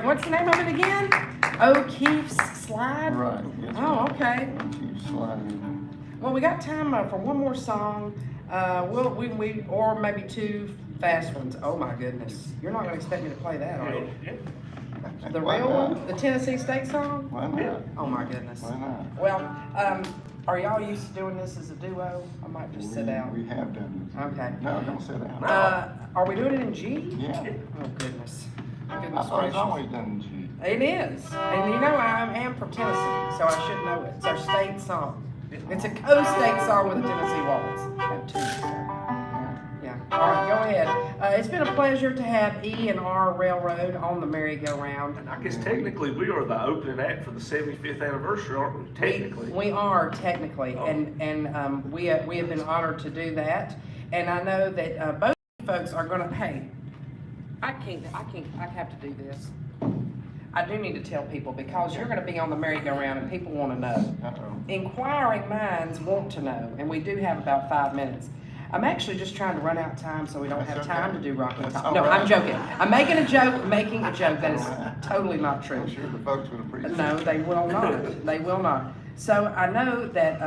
What's the name of it again? O'Keefe's Slide? Right. Yes, Oh, ma'am. okay. O'Keefe's Slide. Well, we got time for one more song. Or maybe 2 fast ones. Oh my goodness. You're not gonna expect me to play that, are you? The Why real not? one? The Tennessee State song? Why not? Oh my goodness. Why not? Well, are y'all used to doing this as a duo? I might just sit down. We have done this. Okay. No, don't sit down. Are we doing it in G? Yeah. Oh goodness. I Goodness thought it's gracious. always done in G. It is. And you know, I am from Tennessee, so I should know it. It's our state song. It's a co-state song with the Tennessee Waltz. Have 2, so. Yeah. All right, go ahead. It's been a pleasure to have E&R Railroad on the merry-go-round. And I guess technically we are the opening act for the 75th anniversary, aren't we? Technically. We are technically, Oh. and we have been honored to do that. And I know that both folks are gonna, hey, I have to do this. I do need to tell people because you're gonna be on the merry-go-round and people wanna know. Uh-oh. Inquiring minds want to know, and we do have about 5 minutes. I'm actually just trying to run out of time so we don't have That's time okay. to do Rock and That's Top. all No, right. I'm joking. I'm making a joke. That is totally not true. I'm sure the folks would appreciate it. No, they will not. They will not. So I know that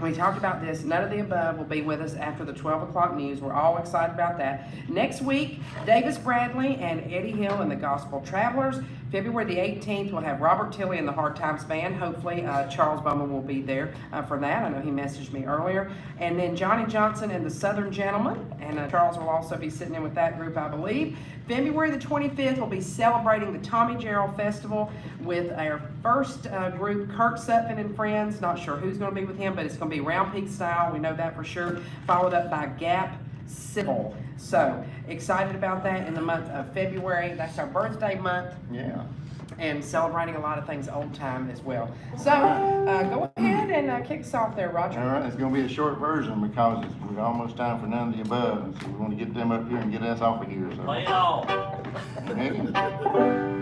We talked about this. None of the above will be with us after the 12 o'clock news. We're all excited about that. Next week, Davis Bradley and Eddie Hill and the Gospel Travelers. February the 18th, we'll have Robert Tilley and the Hard Times Band. Hopefully, Charles Bowman will be there for that. I know he messaged me earlier. And then Johnny Johnson and the Southern Gentlemen. And Charles will also be sitting in with that group, I believe. February the 25th, we'll be celebrating the Tommy Gerald Festival with our first group, Kurt Sutphin and Friends. Not sure who's going to be with him, but it's going to be Round Peak style. We know that for sure. Followed up by Gap Civil. So excited about that in the month of February. That's our birthday month. Yeah. And celebrating a lot of things old time as well. So go ahead and kick us off there, Roger. All right, it's gonna be a short version because we're almost time for none of the above, and so we want to get them up here and get us off of here, so. Play it all. Okay.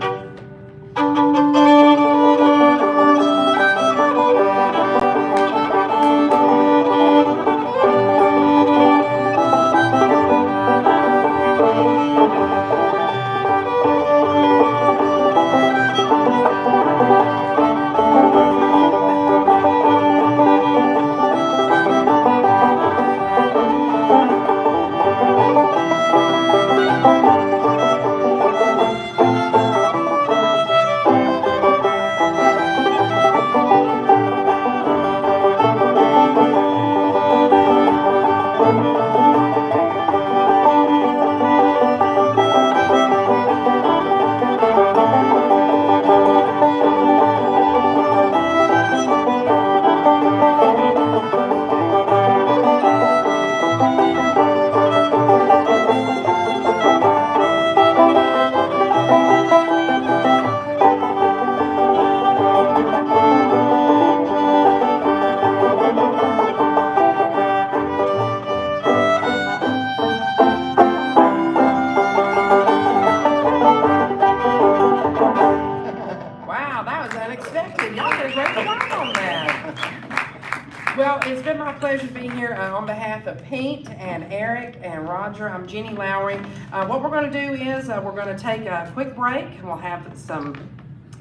Wow, that was unexpected. Y'all did a great job on that. Well, it's been my pleasure to be here on behalf of Pete and Eric and Roger. I'm Jenny Lowry. What we're going to do is we're going to take a quick break. We'll have some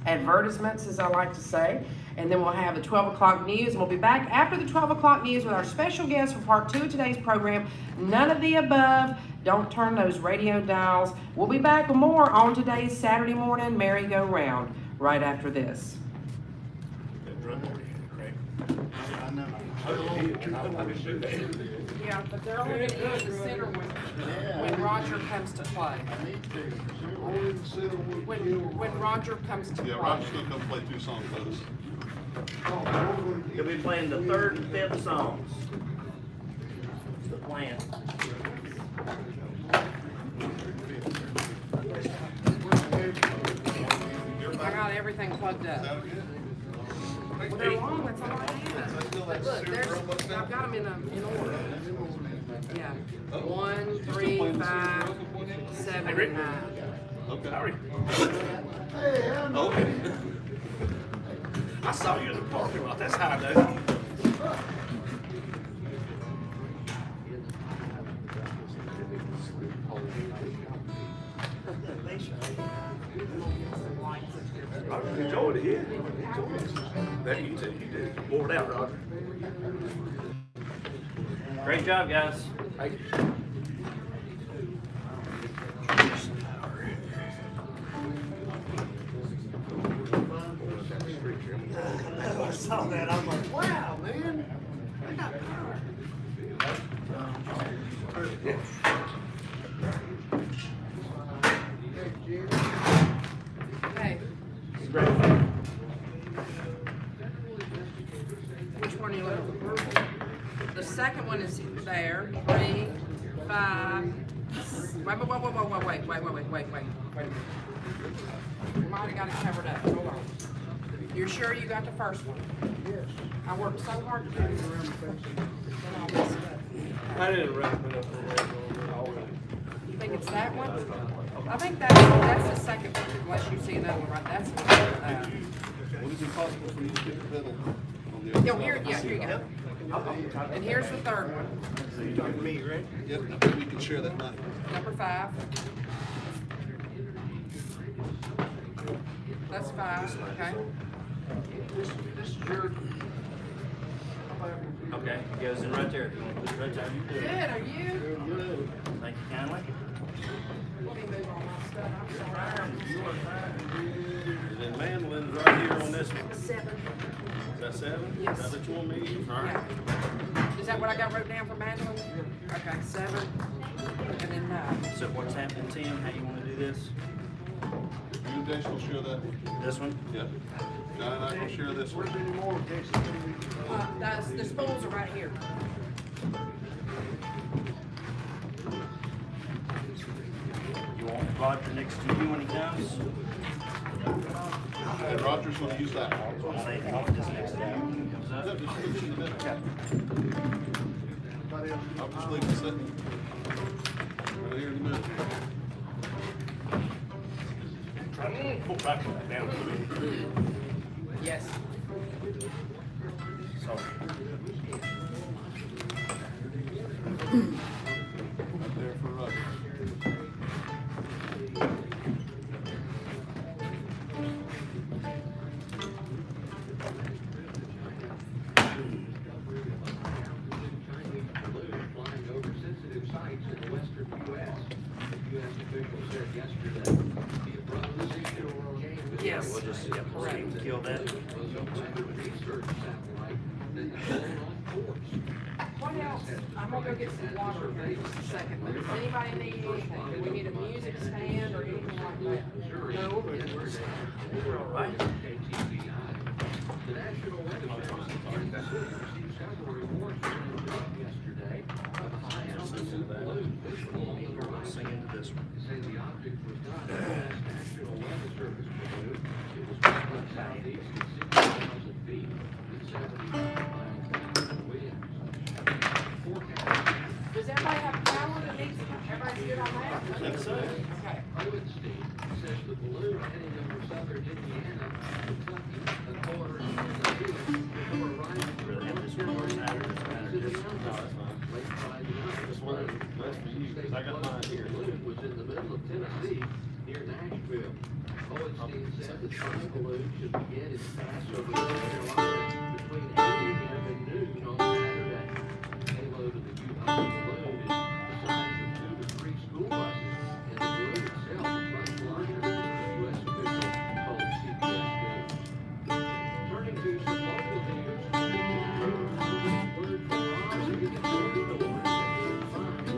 advertisements, as I like to say, and then we'll have the 12 o'clock news. And we'll be back after the 12 o'clock news with our special guest for part 2 of today's program, None of the Above. Don't turn those radio dials. We'll be back with more on today's Saturday morning merry-go-round right after this. Yeah, but they're only going to use the center when Roger comes to play. When Roger comes to play. Yeah, Roger's gonna come play 2 songs with us. You'll be playing the 3rd and 5th songs. It's the plan. I got everything plugged up. Well, they're long, that's all I have. But look, I've got them in order. Yeah. 1, 3, 5, 7, and 9. Okay. Hurry. Okay. I saw you in the parking lot. That's how I know. I enjoyed it, yeah. There you too. You did. Wore it out, Roger. Great job, guys. Thank you. I saw that. I'm like, wow, man. I got power. Hey, Great. which one are you looking for? The second one is there. 3, 5. Wait. You might have got it covered up. Hold on. You're sure you got the first one? Yes. I worked so hard to do it. Then I'll mess it up. I didn't wrap it up for that. You think it's that one? I think that's the second one, unless you see another one, right? That's Would it be possible for you to get the pedal on the other yo, side? here you go. And here's the third one, You talking to me, right? Yep, I think we can share that mic. number 5. That's 5, okay? This is your. Okay, it goes in right there. If you want to put it right there. Good, are you? Thank you kindly. Let me move all my stuff, I'm sorry. And then mandolin's right here on this one. 7. Is that 7? Yes. Is that what you want me to use? All right. Yeah. Is that what I got wrote down for mandolin? Okay, 7, and then 9. So what's happening, Tim? How you want to do this? You and Dash will share that one? This one? Yeah. John and I will share this one. The spools are right here. You want Roger next to you when he comes? And Roger's gonna use that one. I'll say, I'll just next to you when he comes Yeah, up. just put it in the middle. I'll just leave it sitting right here in the middle. Try to pull back down. Yes. Sorry. Right there for Roger. Flying over sensitive sites in the western U.S. U.S. officials said yesterday the approach came with Yes. We'll just, yeah, Correct. kill that. was a weather research satellite that had blown off course. What else? I'm gonna go get some water here in just a second. But does anybody need anything? Do we need a music stand or anything like that? No? Right? KTVI. The National Weather Service in Kansas City received several reports from the yesterday of a high altitude balloon visible on the horizon. Sing into this one. They say the object was not a U.S. National Weather Service balloon. It was pushed up southeast at 60,000 feet with 75 miles an hour winds. Forecast. Does everybody have power that needs, everybody's good on that? I think so. Okay. Hohenstein says the balloon heading over southern Indiana, Kentucky, and northern Tennessee before arriving in Really have North this reverse Carolina out or does it matter? to the Just- mountains late Friday night. This one, that's for you, 'cause I got mine here. The balloon was in the middle of Tennessee near Nashville. Hohenstein said the spy balloon should begin its pass over North Carolina between 8 a.m. and noon on Saturday. Payload of the U-haul balloon is the size of 2 to 3 school buses, and the balloon itself is much larger, U.S. officials told CBS News. Turning to some local news, word from Raleigh that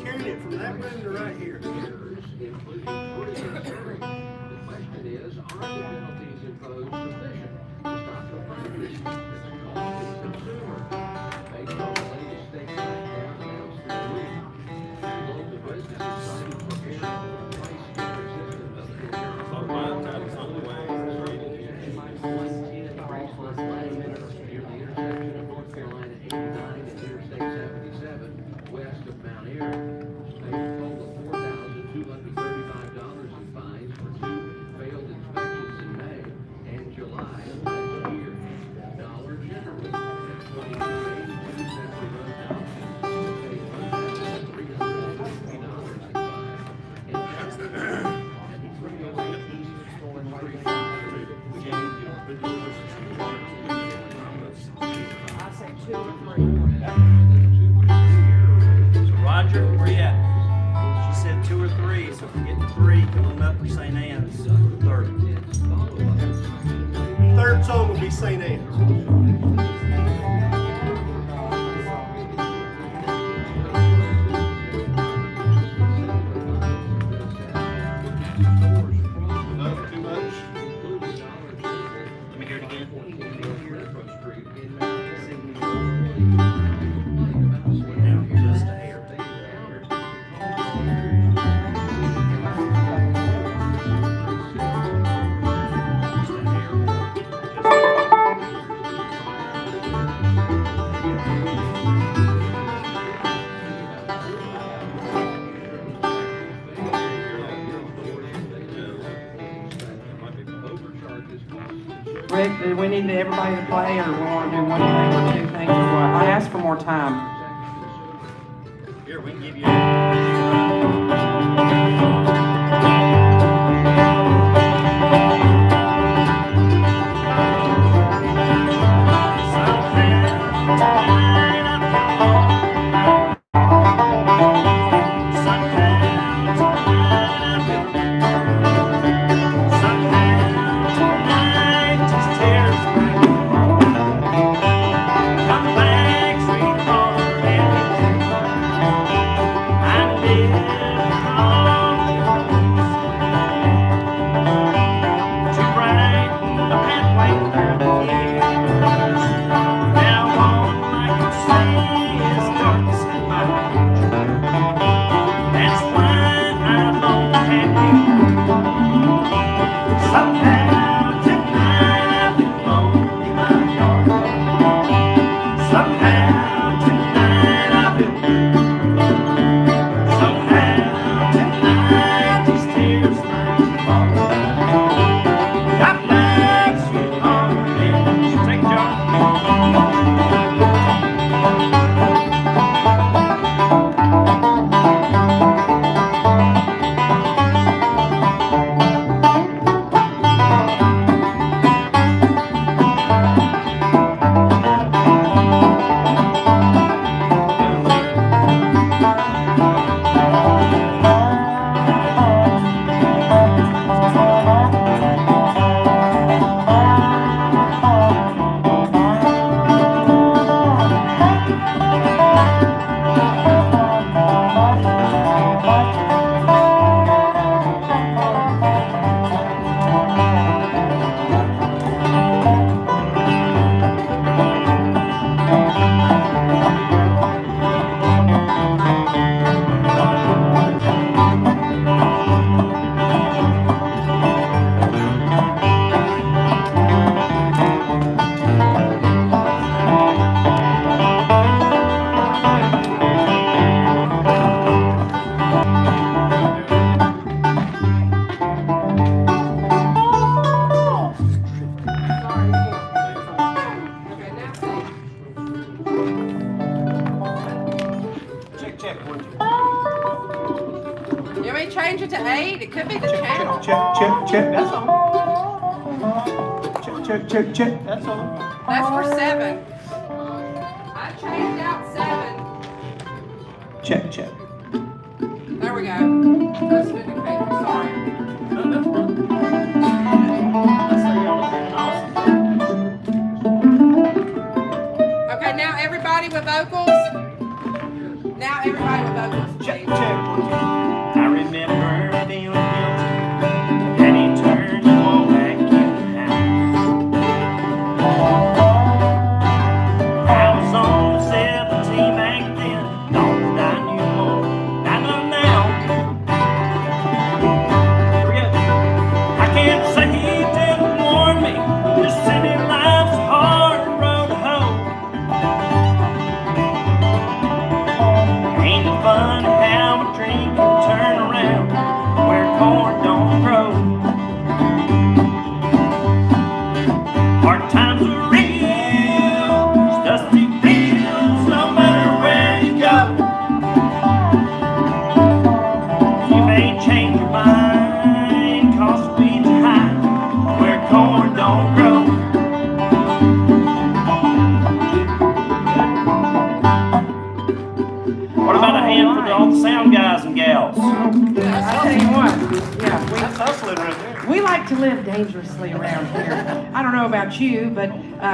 Carrying it from that room to right here. errors, including 3 in Missouri. The question is, are the penalties imposed sufficient to stop the practice that's costing the consumer? Based on the latest state crackdown announced this week, local businesses cited preparing for price resistance of the So mine time is on the way. near the intersection of North Carolina 89 and Interstate 77, west of Mount Airy. They total of $4,235 in fines for 2 failed inspections in May and July of last year. Dollar General at 2282 Central Road, Dawson, paid $1,350 in fines. And Chester at 308 East Storm Street, I say 2 or 3. So Roger, where you at? She said 2 or 3, so if we're getting 3, come on up for St. Anne's, third. Third song will be St. Anne's. Enough, too much? Let me hear it again. Now, just a hair. Just a Rick, do we need everybody to play, or we want to do one thing or 2 things, or what? I asked for more time. Here, we can give you. Something Okay, now see. Check, check, one, two. You want me to change it to 8? It could be the channel. Check, that's all. Check, that's all. That's for 7. I changed out 7. Check. There we go. That's good to pay. Sorry. Okay, now everybody with vocals. Now everybody with vocals, Check, please. check, one, two. I remember feeling guilty, and he turned and walked back in the house. I was only 17 back then, thought that I knew more than I know now. Here we go. I can't say he didn't warn me, this city life's a hard road to hoe. Ain't it fun how a dream can turn around where corn don't grow? Hard times are real, it's dusty fields no matter where you go. You may change your mind, cause the weeds are high where corn don't grow. What about a hand for all the sound guys and gals? I'll tell you what, yeah, That's hustling right there. we like to live dangerously around here. I don't know about you, but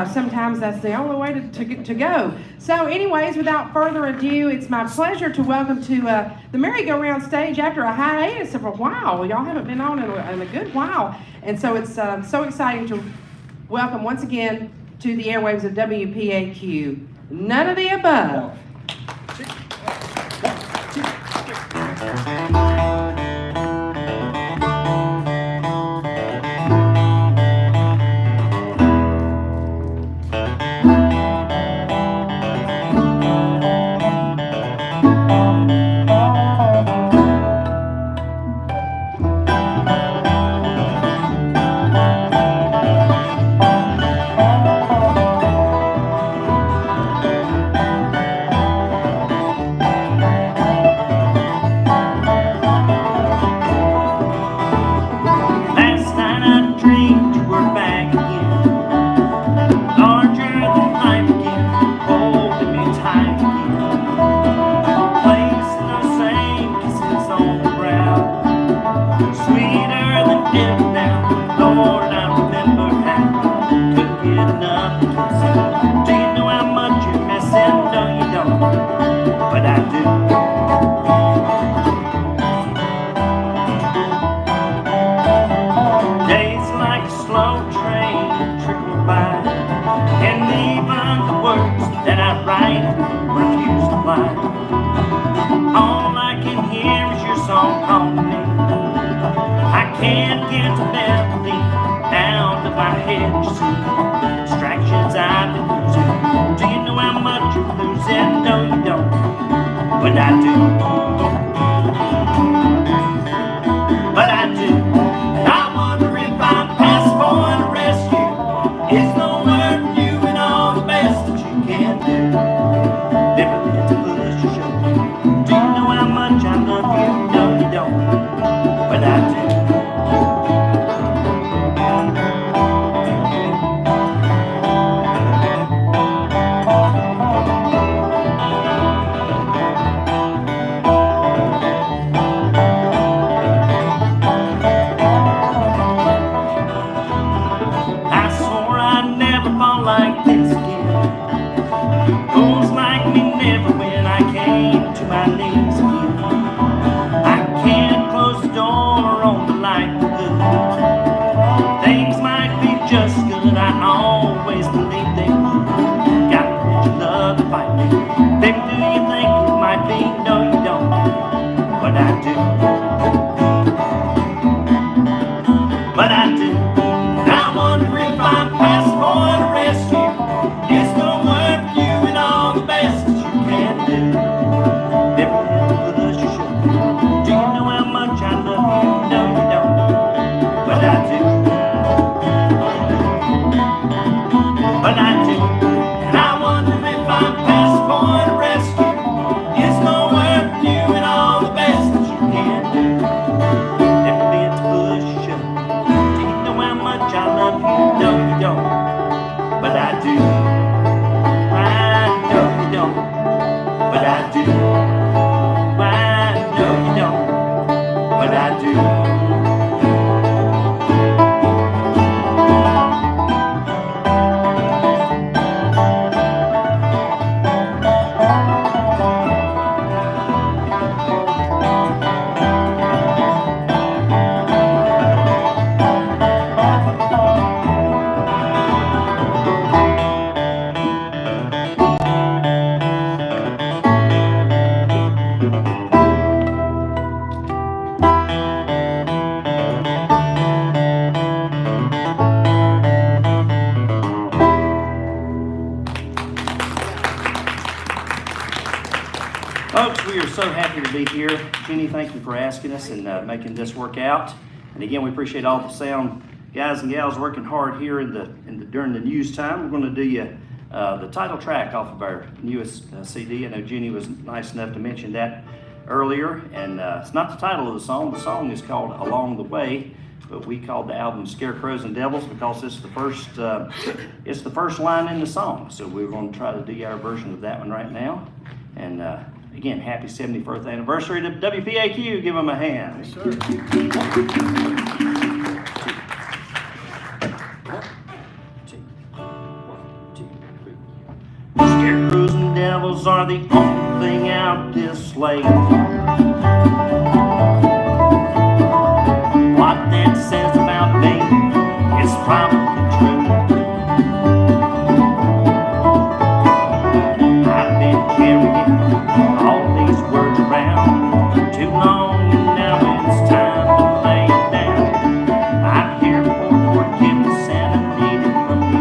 sometimes that's the only way to go. So anyways, without further ado, it's my pleasure to welcome to the merry-go-round stage after a hiatus of a while. Y'all haven't been on in a good while. And so it's so exciting to welcome once again to the airwaves of WPAQ, None of the Above. Last night I dreamed you were back again, larger than life again, holding me tight again, placing those same kisses on the brow, sweeter than ever now. Lord, I remember how couldn't get enough to kiss you. Do you know how much you're missing? No, you don't, but I do. Days like a slow train trickle by, and even the words that I write refuse to fly. All I can hear is your song calling me. I can't get the melody out of my head. You see, distractions I've been losing. Do you know how much you're losing? No, you don't, but I do. But I do. I wonder if I'm past for to rescue. Is no word from you and all the best that you can do. Never meant to push your show. Do you know how much I love you? No, you don't, but I do. do. But I do. And I wonder if I'm past for the rescue. It's gonna work for you and all the best that you can do. Never with us you should. Do you know how much I love you? No, you don't. But I do. But I do. And I wonder if I'm past for the rescue. It's gonna work for you and all the best that you can do. Never been to push you should. Do you know how much I love you? No, you don't. But I do. I know you don't. But I do. I know you don't. But I do. Folks, we are so happy to be here. Jenny, thank you for asking us and making this work out. And again, we appreciate all the sound guys and gals working hard here during the news time. We're going to do you the title track off of our newest CD. I know Jenny was nice enough to mention that earlier, and it's not the title of the song. The song is called Along the Way, but we called the album Scarecrows and Devils because it's the first line in the song. So we're going to try to do our version of that one right now. And again, happy 71st anniversary to WPAQ. Give them a hand. Yes, sir. Scarecrows and devils are the only thing out this late. What that says about me is probably true. I've been carrying all these words around too long, and now it's time to lay it down. I'm here for forgiveness and I need it from you.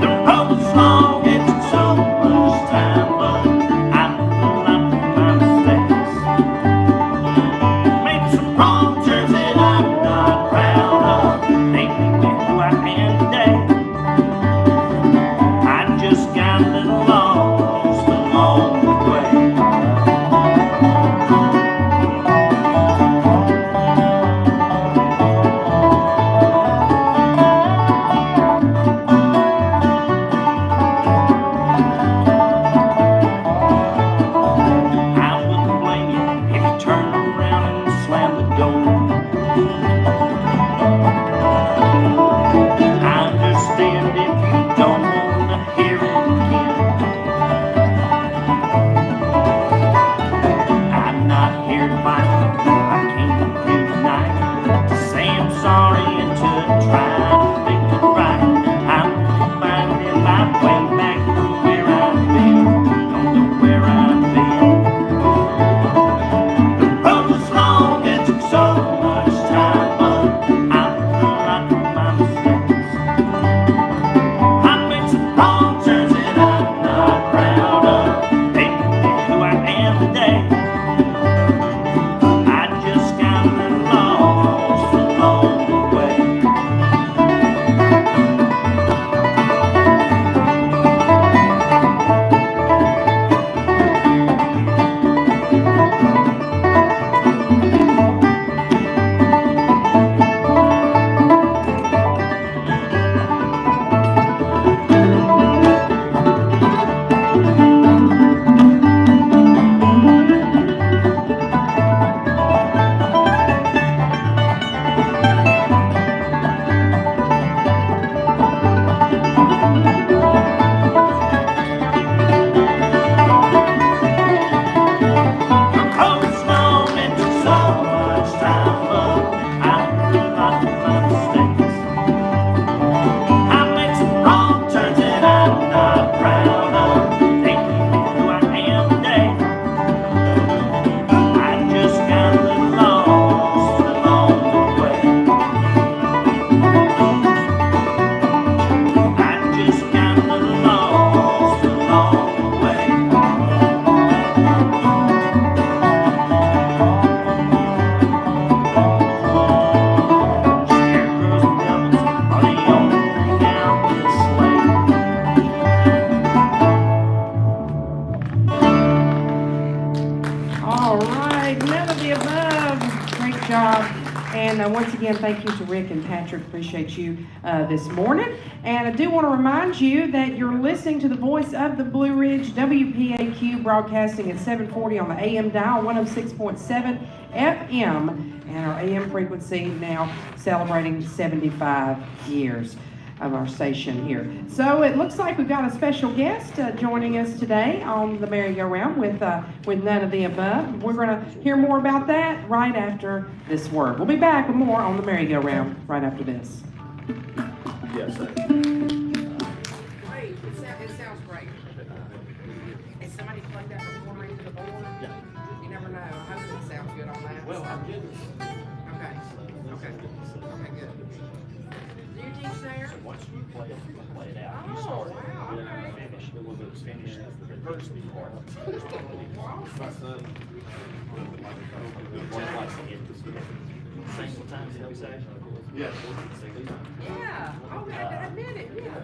The road is long, it took so much time. All right, none of the above. Great job. And once again, thank you to Rick and Patrick. Appreciate you this morning. And I do want to remind you that you're listening to the voice of the Blue Ridge, WPAQ, broadcasting at 740 on the AM dial, 106.7 FM, and our AM frequency now celebrating 75 years of our station here. So it looks like we've got a special guest joining us today on the merry-go-round with none of the above. We're going to hear more about that right after this word. We'll be back with more on the merry-go-round right after this. Yes, sir. Great, it sounds great. Has somebody played that before me to the board? Yeah. You never know. I hope it sounds good on that. Well, I'm getting Okay, okay, okay, good. Do you teach there? Once you play it out, you Oh, start it, wow, and okay. finish, the little bit's finished, the first part. my son. One likes to get this, single time, you know, say? Yes. Yeah, oh, I admit it, yeah.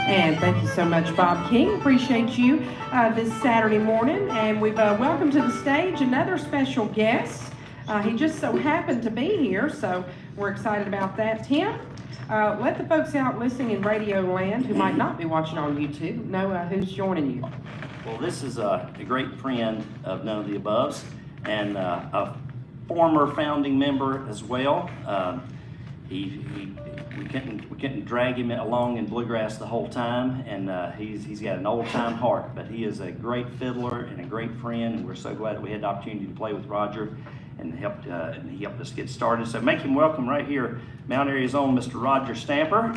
And thank you so much, Bob King. Appreciate you this Saturday morning. And we've welcomed to the stage another special guest. He just so happened to be here, so we're excited about that. Tim, let the folks out listening in Radio Land who might not be watching on YouTube know who's joining you. Well, this is a great friend of None of the Aboves and a former founding member as well. We couldn't drag him along in bluegrass the whole time, and he's got an old time heart. But he is a great fiddler and a great friend, and we're so glad that we had the opportunity to play with Roger, and he helped us get started. So make him welcome right here, Mount Airy's own Mr. Roger Stamper,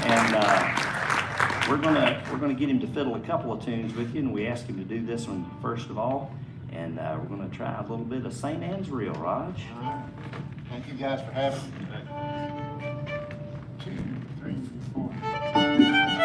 and we're gonna get him to fiddle a couple of tunes with you, and we asked him to do this one first of all, and we're gonna try a little bit of St. Anne's Reel, Raj. Thank you guys for having me. 2, 3, 4.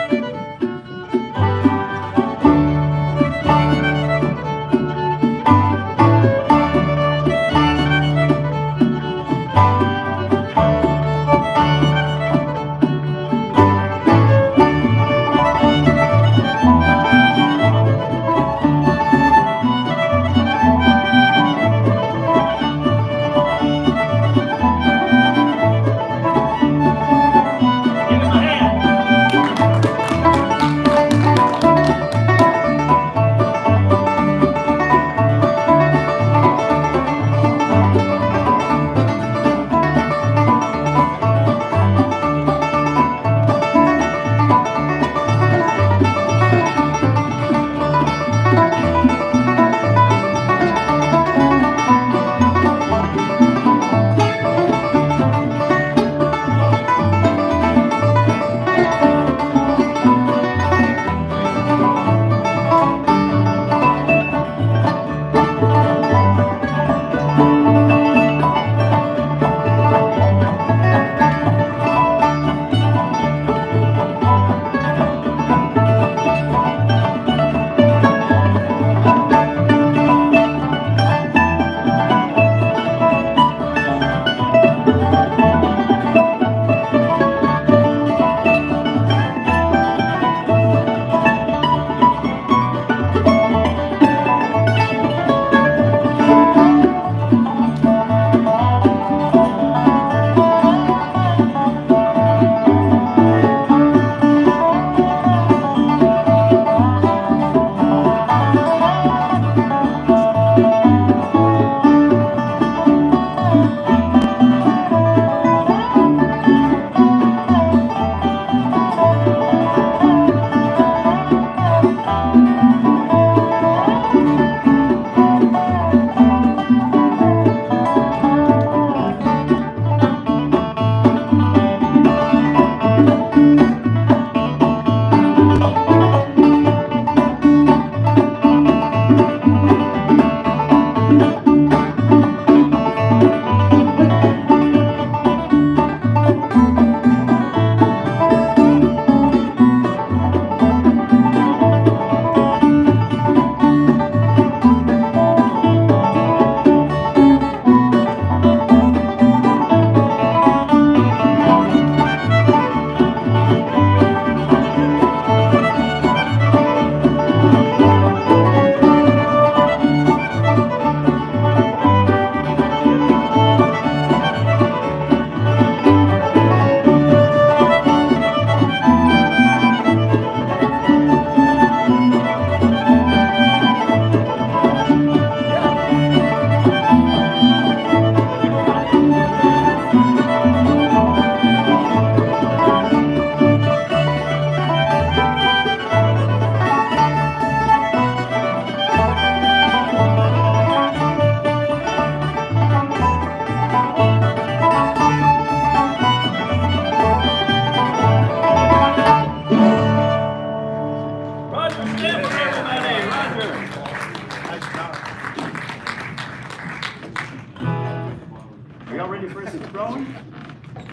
y'all ready for some throwing?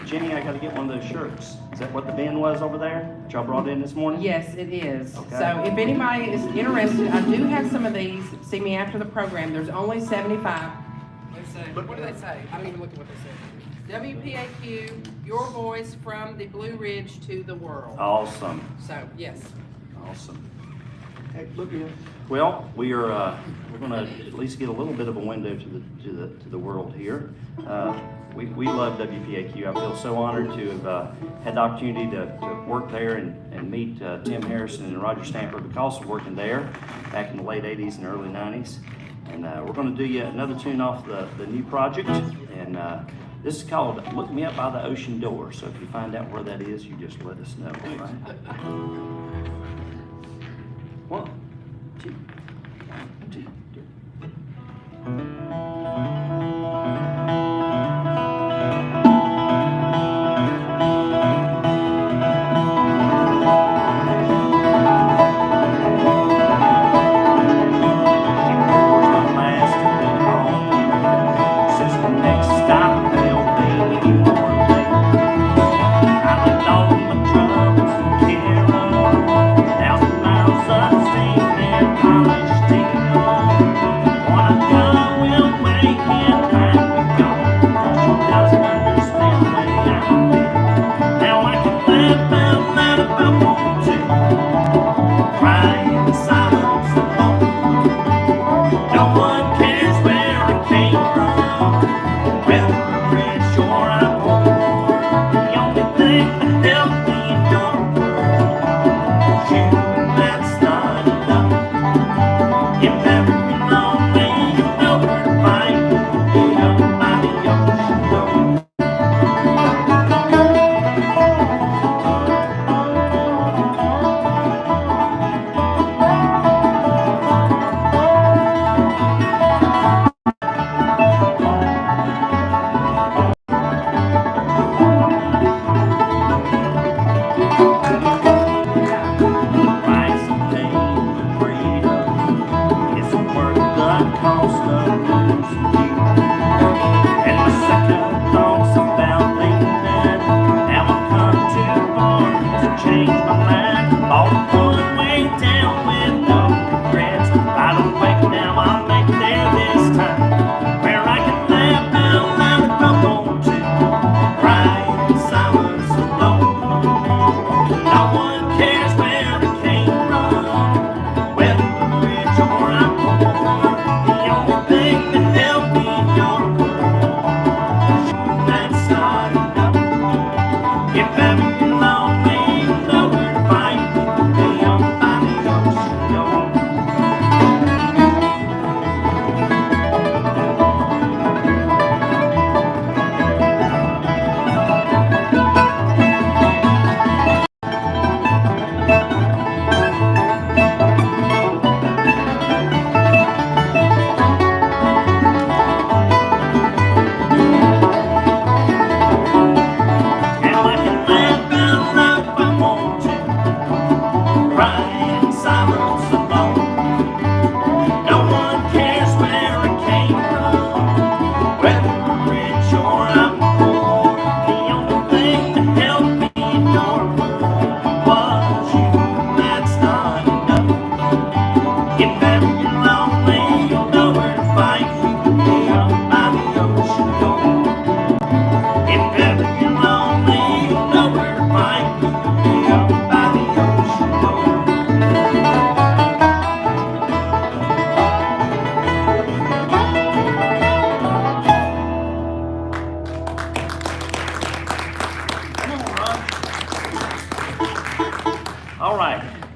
Jenny, I gotta get one of those shirts. Is that what the bin was over there, that y'all brought in this morning? Yes, it is. Okay. So if anybody is interested, I do have some of these. See me after the program. There's only 75. Let's see. What do they say? I didn't even look at what they said. WPAQ, your voice from the Blue Ridge to the world. Awesome, So, yes. awesome. Hey, look here. Well, we're gonna at least get a little bit of a window to the world here. We love WPAQ. I feel so honored to have had the opportunity to work there and meet Tim Harrison and Roger Stamper because of working there back in the late 80s and early 90s. And we're gonna do yet another tune off the new project. And this is called Look Me Up by the Ocean Door. So if you find out where that is, you just let us know, all right? 1, 2, 1, 2, 3.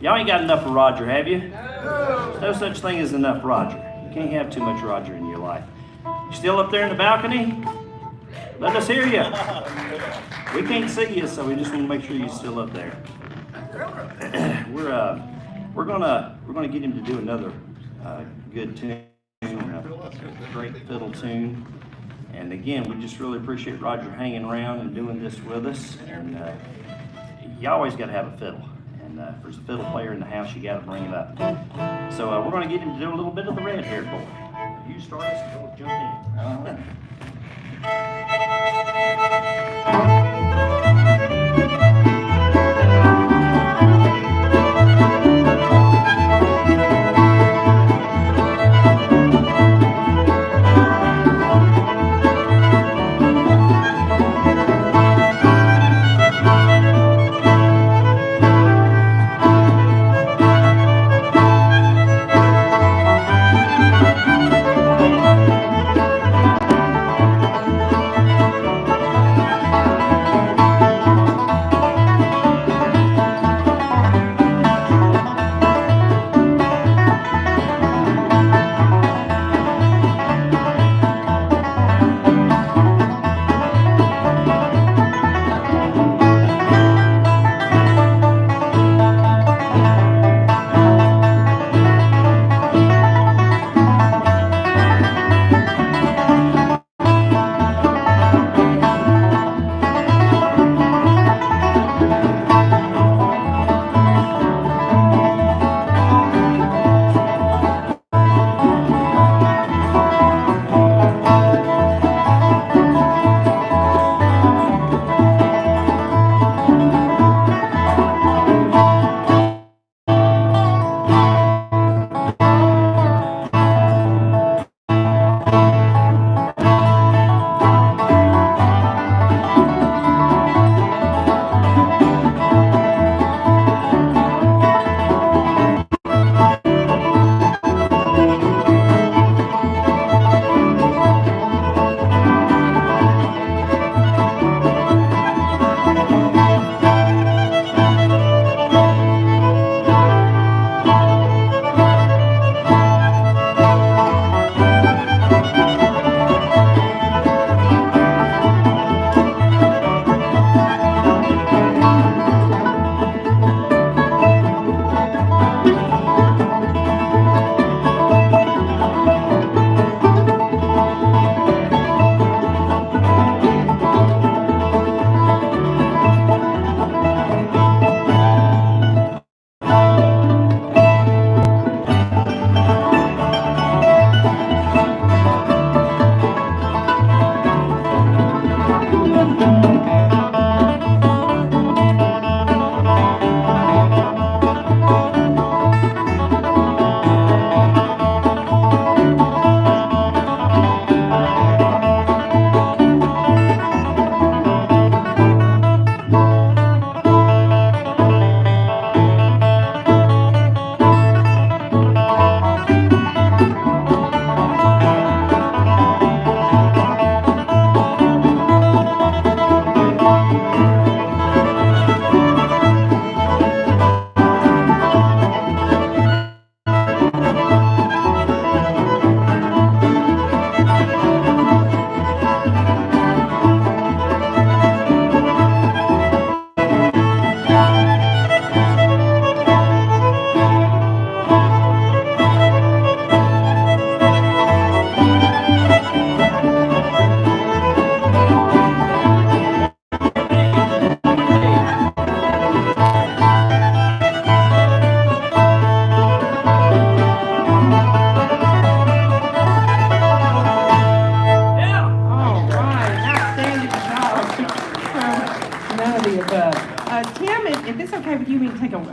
Y'all ain't got enough of Roger, have you? There's no such thing as enough Roger. You can't have too much Roger in your life. You still up there in the balcony? Let us hear you. We can't see you, so we just want to make sure you're still up there. We're gonna get him to do another good tune, a great fiddle tune. And again, we just really appreciate Roger hanging around and doing this with us. And you always got to have a fiddle. And if there's a fiddle player in the house, you got to bring it up. So we're going to get him to do a little bit of the red-haired boy. You start us and we'll jump in.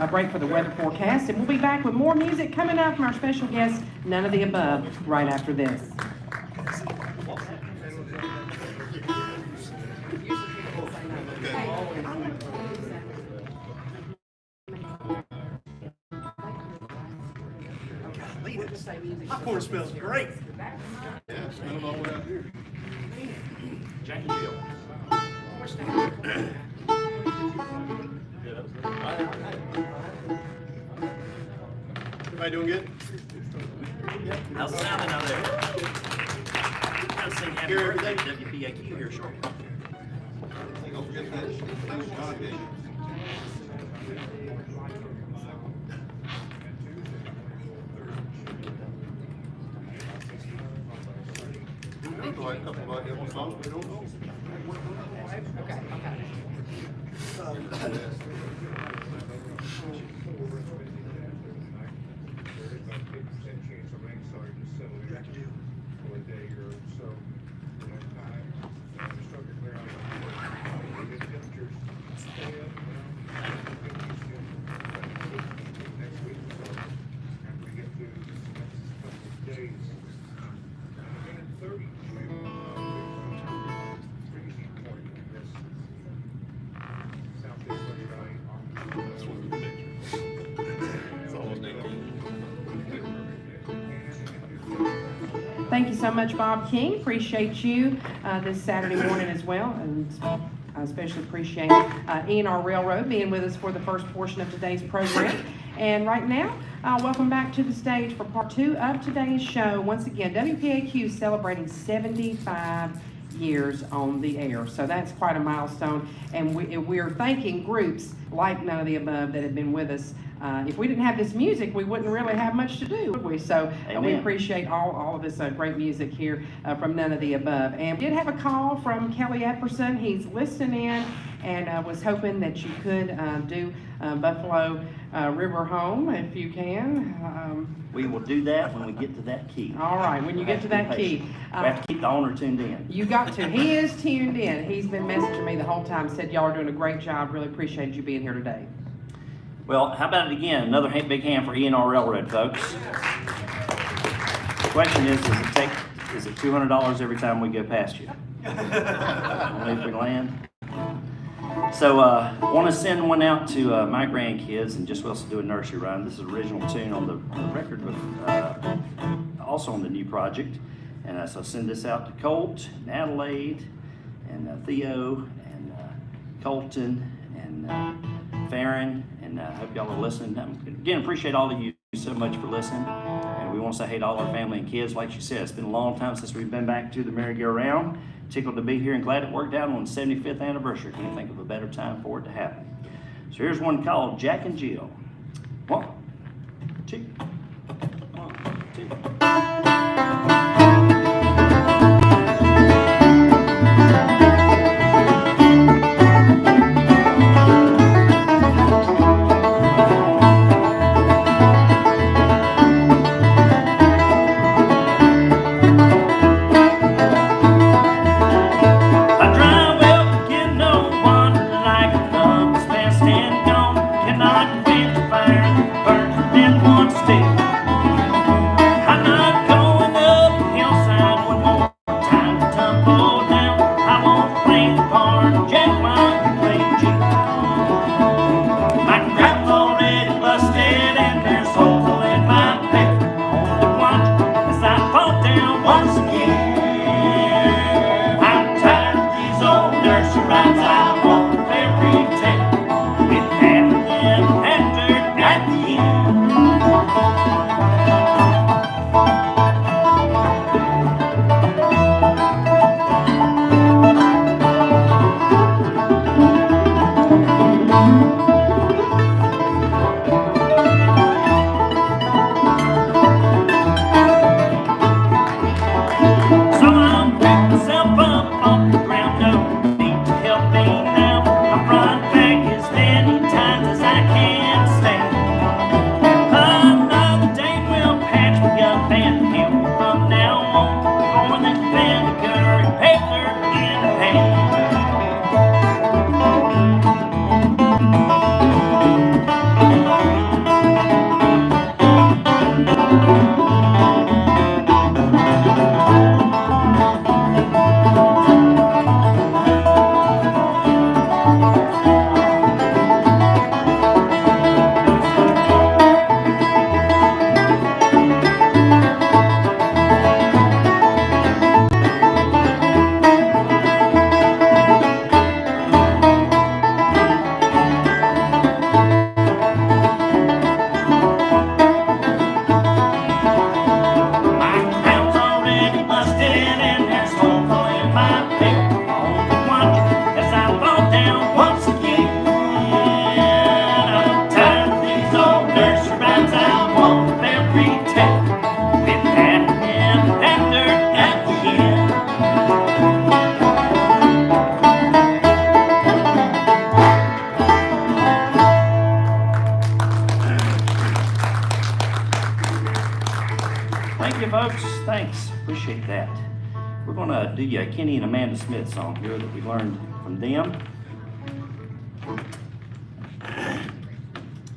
A break for the weather forecast, and we'll be back with more music coming up from our special guest, None of the Above, right after this. Popcorn smells great. Yeah, smell them all the way out here. Jacksonville. Everybody doing good? How's it sounding out there? I'll sing happy birthday to WPAQ here shortly. Don't forget that. A couple of songs we don't know. Okay, Thank you so much, Bob King. Appreciate you this Saturday morning as well. And I especially appreciate E&R Railroad being with us for the first portion of today's program. And right now, welcome back to the stage for part 2 of today's show. Once again, WPAQ celebrating 75 years on the air. So that's quite a milestone. And we're thanking groups like None of the Above that have been with us. If we didn't have this music, we wouldn't really have much to do, would we? So we appreciate all of this great music here from None of the Above. And we did have a call from Kelly Epperson. He's listening in and was hoping that you could do Buffalo River Home if you can. We will do that when we get to that key. All right, when you get to that key. We have to keep the owner tuned in. You got to. He is tuned in. He's been messaging me the whole time, said y'all are doing a great job. Really appreciate you being here today. Well, how about it again? Another big hand for E&R Railroad, folks. The question is it $200 every time we go past you? Only if we land. So want to send one out to my grandkids and just also do a nursery rhyme. This is an original tune on the record, with, also on the new project. And so send this out to Colt and Adelaide and Theo and Colton and Farron. And I hope y'all are listening. Again, appreciate all of you so much for listening. And we want to say hey to all our family and kids. Like she said, it's been a long time since we've been back to the merry-go-round. Tickled to be here and glad it worked out on the 75th anniversary. Can't think of a better time for it to happen. So here's one called Jack and Jill. 1, 2, 1, 2. Appreciate that. We're going to do a Kenny and Amanda Smith song here that we learned from them.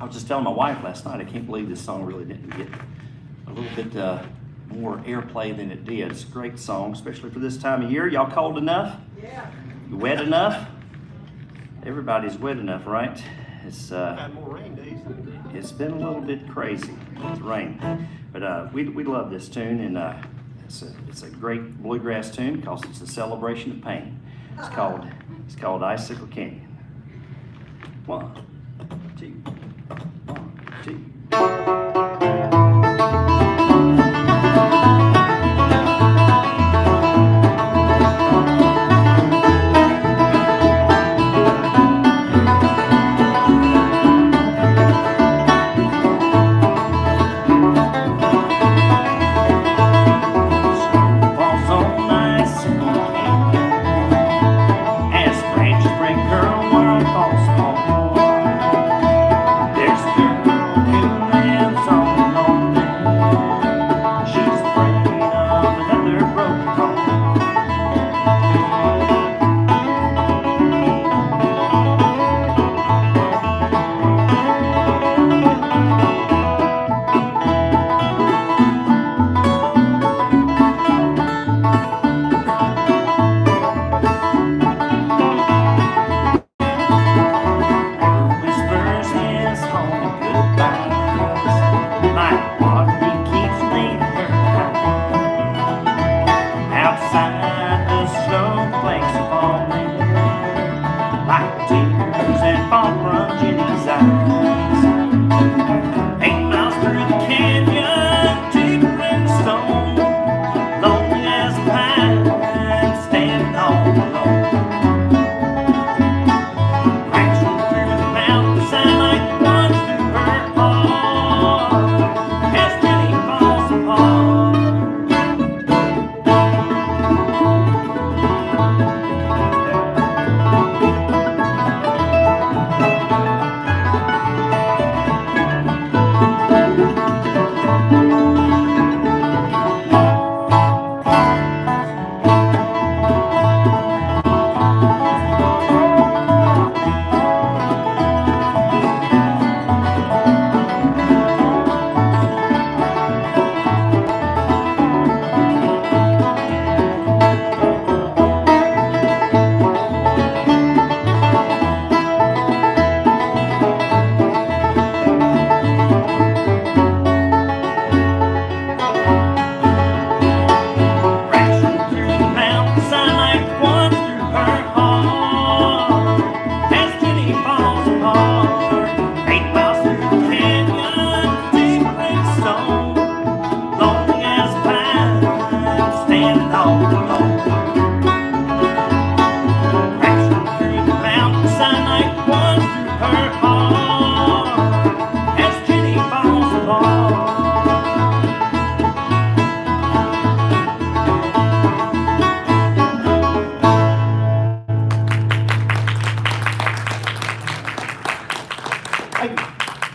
I was just telling my wife last night, I can't believe this song really didn't get a little bit more airplay than it did. It's a great song, especially for this time of year. Y'all cold enough? Yeah. You wet enough? Everybody's wet enough, right? It's Had more rain days than it's been a little bit crazy with rain, but we love this tune, and it's a great bluegrass tune because it's a celebration of pain. It's called Icicle Canyon. 1, 2, 1, 2.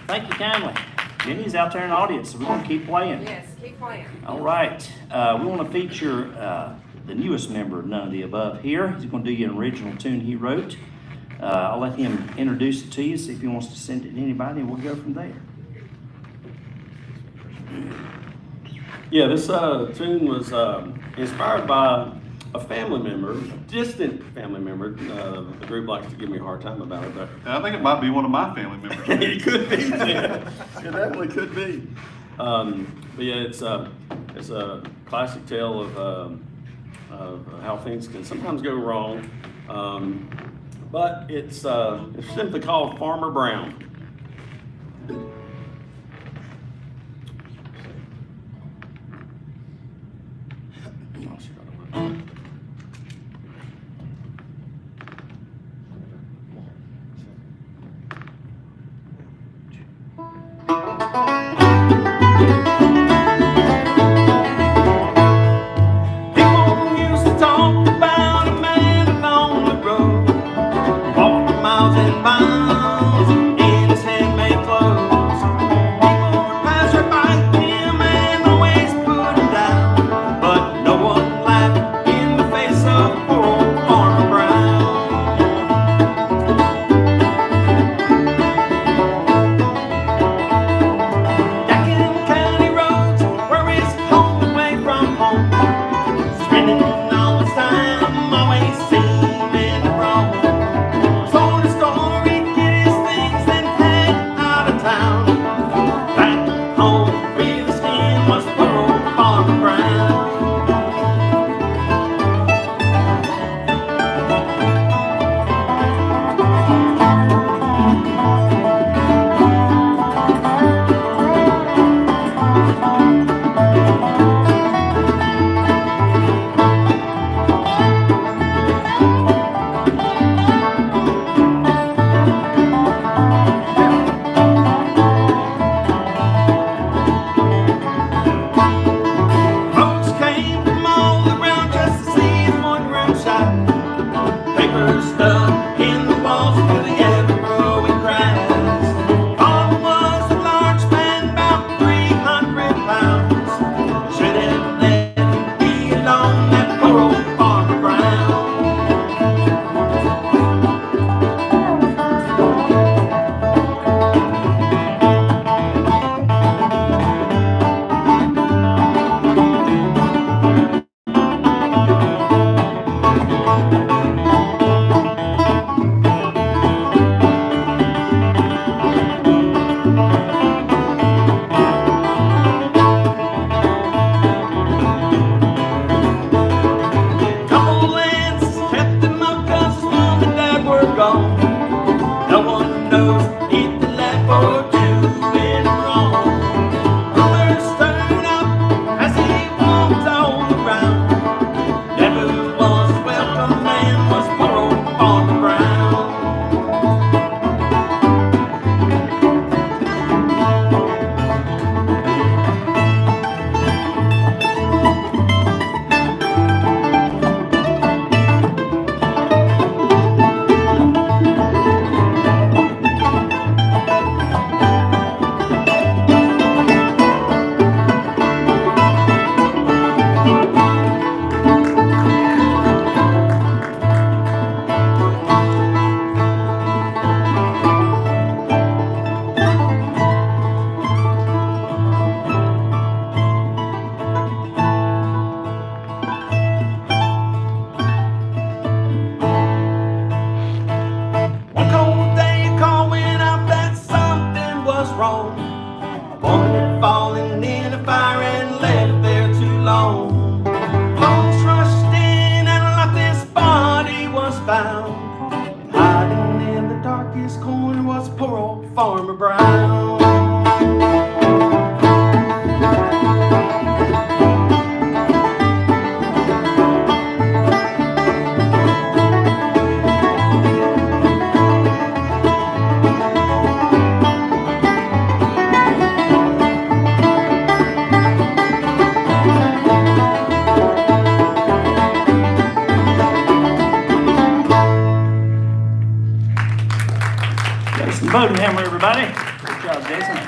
Thank you kindly. Jenny's out there in the audience, so we're going to keep playing. Yes, keep playing. All right. We want to feature the newest member of None of the Above here. He's going to do you an original tune he wrote. I'll let him introduce it to you, see if he wants to send it to anybody, and we'll go from there. Yeah, this tune was inspired by a family member, a distant family member. The group likes to give me a hard time about it, but I think it might be one of my family members. it could be. Yeah. It definitely could be. But yeah, it's a classic tale of how things can sometimes go wrong. But it's simply called Farmer Brown. But no one laughed. Bodenhammer, everybody. Good job, Jason.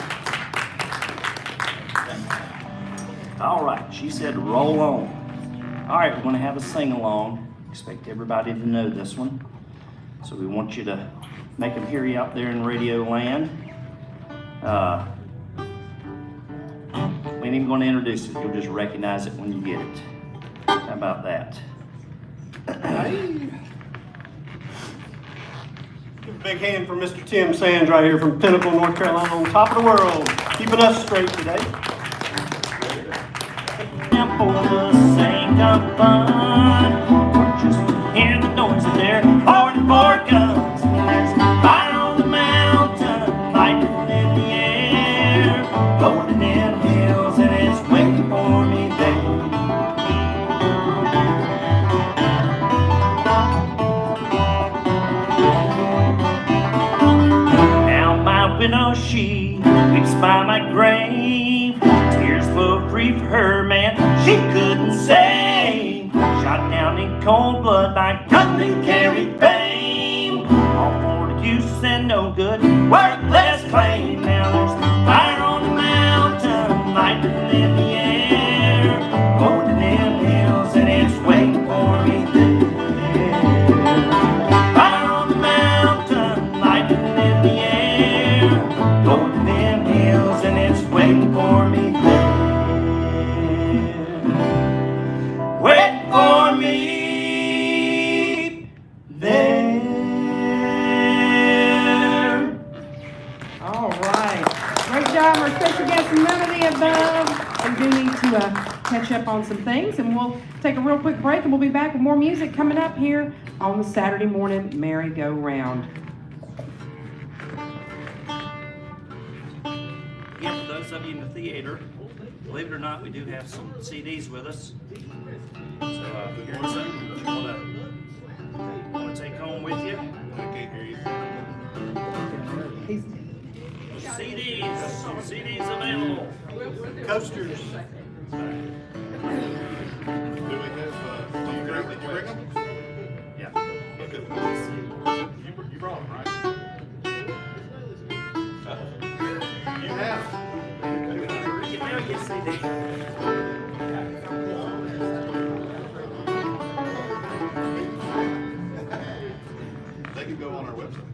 All right, she said roll on. All right, we're going to have a sing-along. Expect everybody to know this one. So we want you to make them hear you out there in radio land. We ain't even going to introduce it. You'll just recognize it when you get it. How about that? Give a big hand for Mr. Tim Sands right here from Pinnacle, North Carolina, on top of the world, keeping us straight today. Now for the sake of fun, or just to hear the noise of their hard board guns. There's fire on the mountain, lightning in the air, golden in hills, and it's waiting for me there. Now my widow, she weeps by my grave, tears flow free for her, man, she couldn't save. Shot down in cold blood by a gun that carried fame. All for the use and no good, worthless claim. Now there's fire on the mountain, lightning in the air, golden in hills, and it's waiting for me there. Fire on the mountain, lightning in the air, golden in hills, and it's waiting for me there. Wait for me there. All right. Great job, our special guest, none of the above. We do need to catch up on some things, and we'll take a real quick break, and we'll be back with more music coming up here on the Saturday morning merry-go-round. Again, for those of you in the theater, believe it or not, we do have some CDs with us. So here's something you want to take home with you. CDs available. Coasters. Do you bring them? Yeah. Okay. You brought them, right? You have. You know your CD. They can go on our website.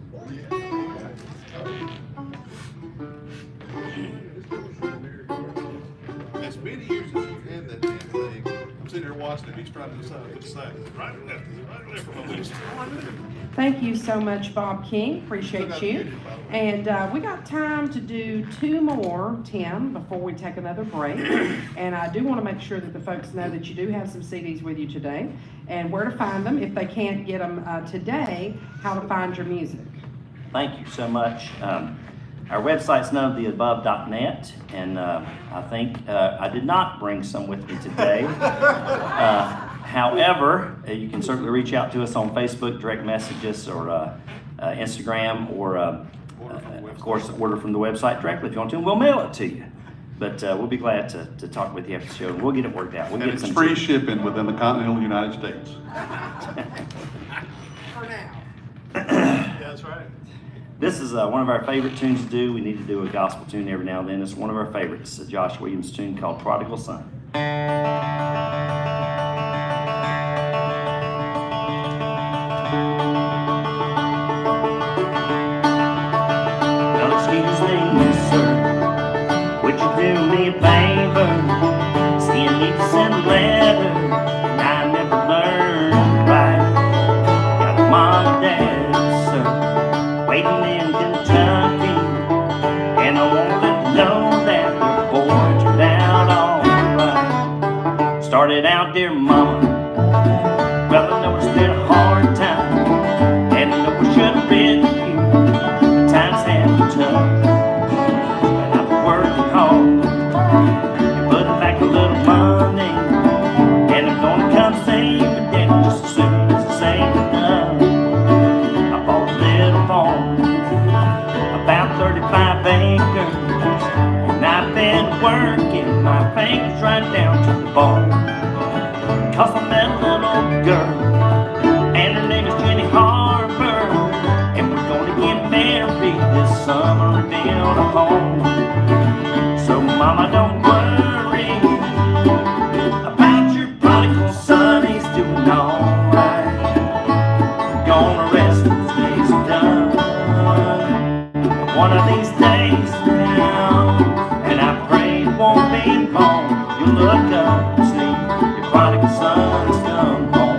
As many years as you've had that damn thing, I'm sitting here watching it, he's trying to decide what to say. Right or left, right or left for my list. Thank you so much, Bob King. Appreciate you. And we got time to do two more, Tim, before we take another break. And I do want to make sure that the folks know that you do have some CDs with you today and where to find them. If they can't get them today, how to find your music. Thank you so much. Our website's noneoftheabove.net, and I think I did not bring some with me today. However, you can certainly reach out to us on Facebook, direct message us, or Instagram, or of course, order from the website directly if you want to, and we'll mail it to you. But we'll be glad to talk with you after the show, and we'll get it worked out. We'll And get it's some free shipping within the continental United States. For now. Yeah, that's right. This is one of our favorite tunes to do. We need to do a gospel tune every now and then. It's one of our favorites, a Josh Williams tune called Prodigal Son. Well, excuse me, sir, would you do me a favor? See, you need to send a letter, and I never learned to write. Got a mom and dad, sir, waiting in Kentucky, and I want them to know that your boy turned out alright. Started out, dear mama, well, I know it's been a hard time, and I know I should have written you, the times have been tough, but I've been working hard, and putting back a little money, and I'm gonna come see my daddy just as soon as I save enough. I bought a little farm, about 35 acres, and I've been working my fingers right down to the bone. 'Cause I met a little girl, and her name is Jenny Harper, and we're gonna get married this Mama, don't worry about your prodigal son, he's doing alright. Gonna rest when his days are done. One of these days now, and I pray it won't be long. You'll look up and see your prodigal son's come home.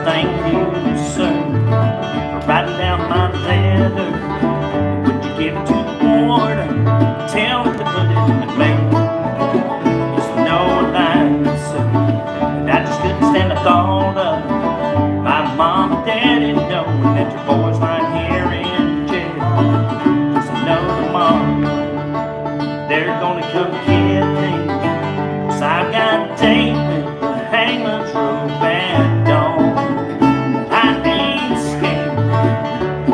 Thank you, sir, for writing down my letter. Would you give it to the warden? Tell him to put it in the mail. Just no lie, sir, and I just couldn't stand the thought of my mom and daddy knowing that your boy's right here in jail. Just know tomorrow they're gonna come get me, 'cause I've got David with Hangman's rope and dawn.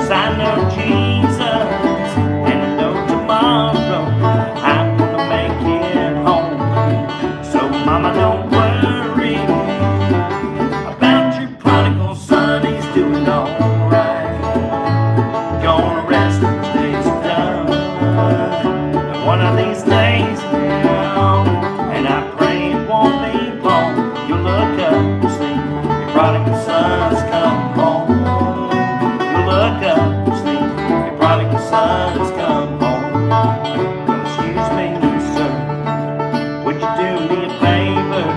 I know Jesus, and I know tomorrow I'm gonna make it home. So mama, don't worry about your prodigal son, he's doing alright. Gonna rest when his days are done. And one of these days now, and I pray it won't be long, you'll look up and see your prodigal son's come home. Look up and see your prodigal son's come home. Well, excuse me, sir, would you do me a favor?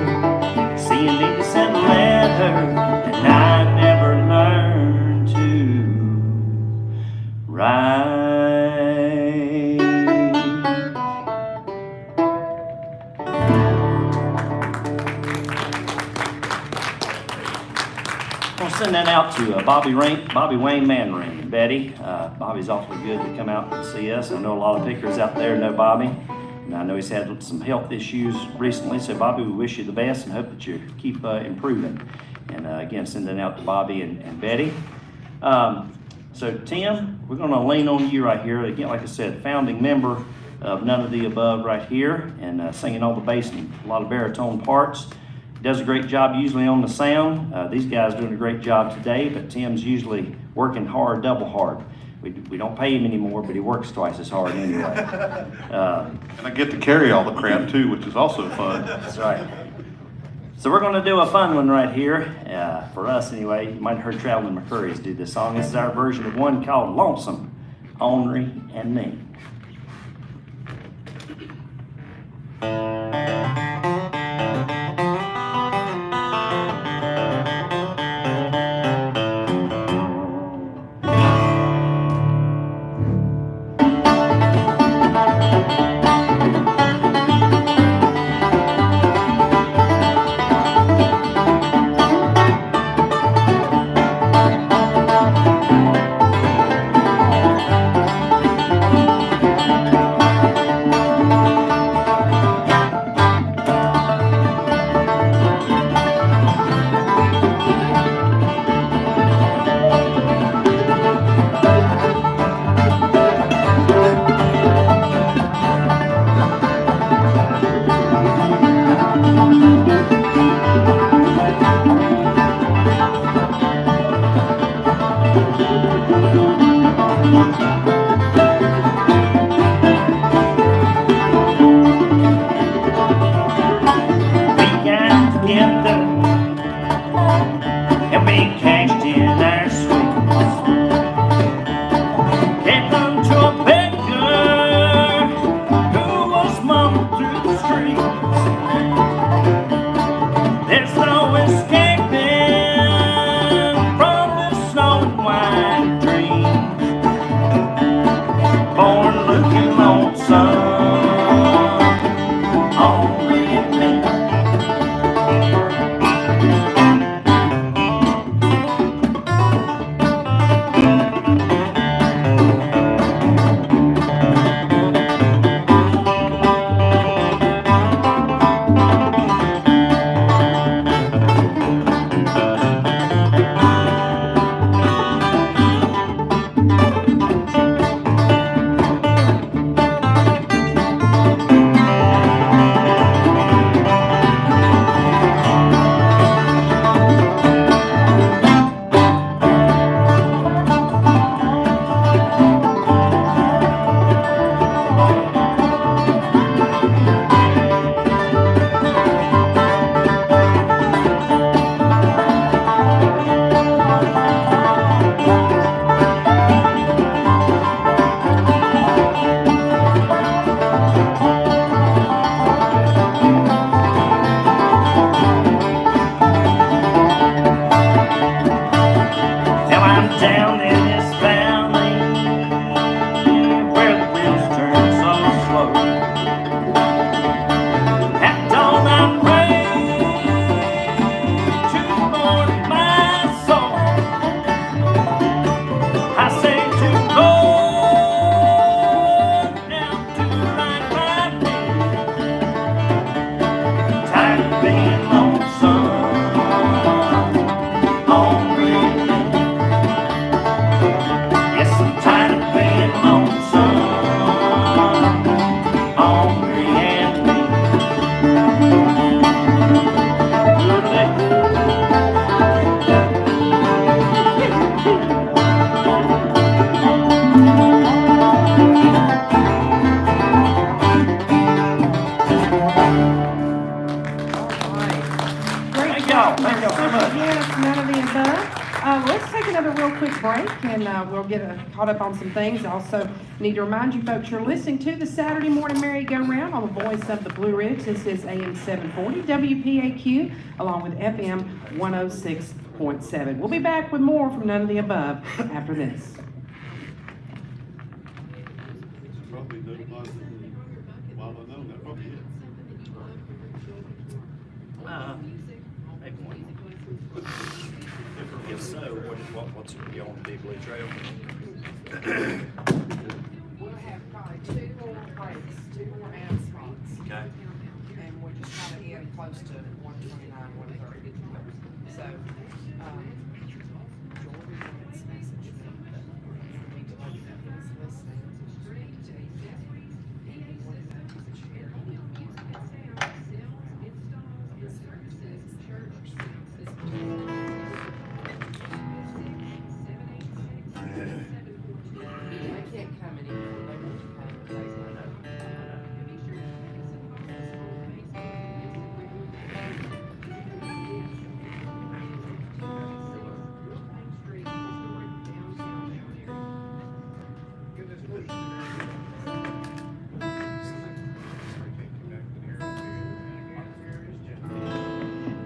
See, you need to send a letter, and I never learned to write. I'll send that out to Bobby Wayne Manring and Betty. Bobby's awfully good to come out and see us. I know a lot of pickers out there know Bobby, and I know he's had some health issues recently. So Bobby, we wish you the best and hope that you keep improving. And again, sending out to Bobby and Betty. So Tim, we're going to lean on you right here. Again, like I said, founding member of None of the Above right here, and singing all the bass and a lot of baritone parts. Does a great job usually on the sound. These guys doing a great job today, but Tim's usually working hard, double hard. We don't pay him anymore, but he works twice as hard anyway. And I get to carry all the crap too, which is also fun. That's right. So we're going to do a fun one right here, for us anyway. You might have heard Traveling McCurry's do this song. This is our version of one called Lonesome, Ornery, and Me. Let's take another real quick break and we'll get caught up on some things. Also need to remind you folks, you're listening to the Saturday Morning Merry-Go-Round on the voice of the Blue Ridge. This is AM 740 WPAQ along with FM 106.7. We'll be back with more from None of the Above after this. Probably no positive. While I know, that probably is. Maybe one. If so, what's on the Big Blue Trail? We'll have probably 2 more breaks, 2 more ad spots. Okay. And we're just trying to get close to 129, 130. So, Jordan has messaged me that we need to look at his listening. They can't come anymore. They want to come.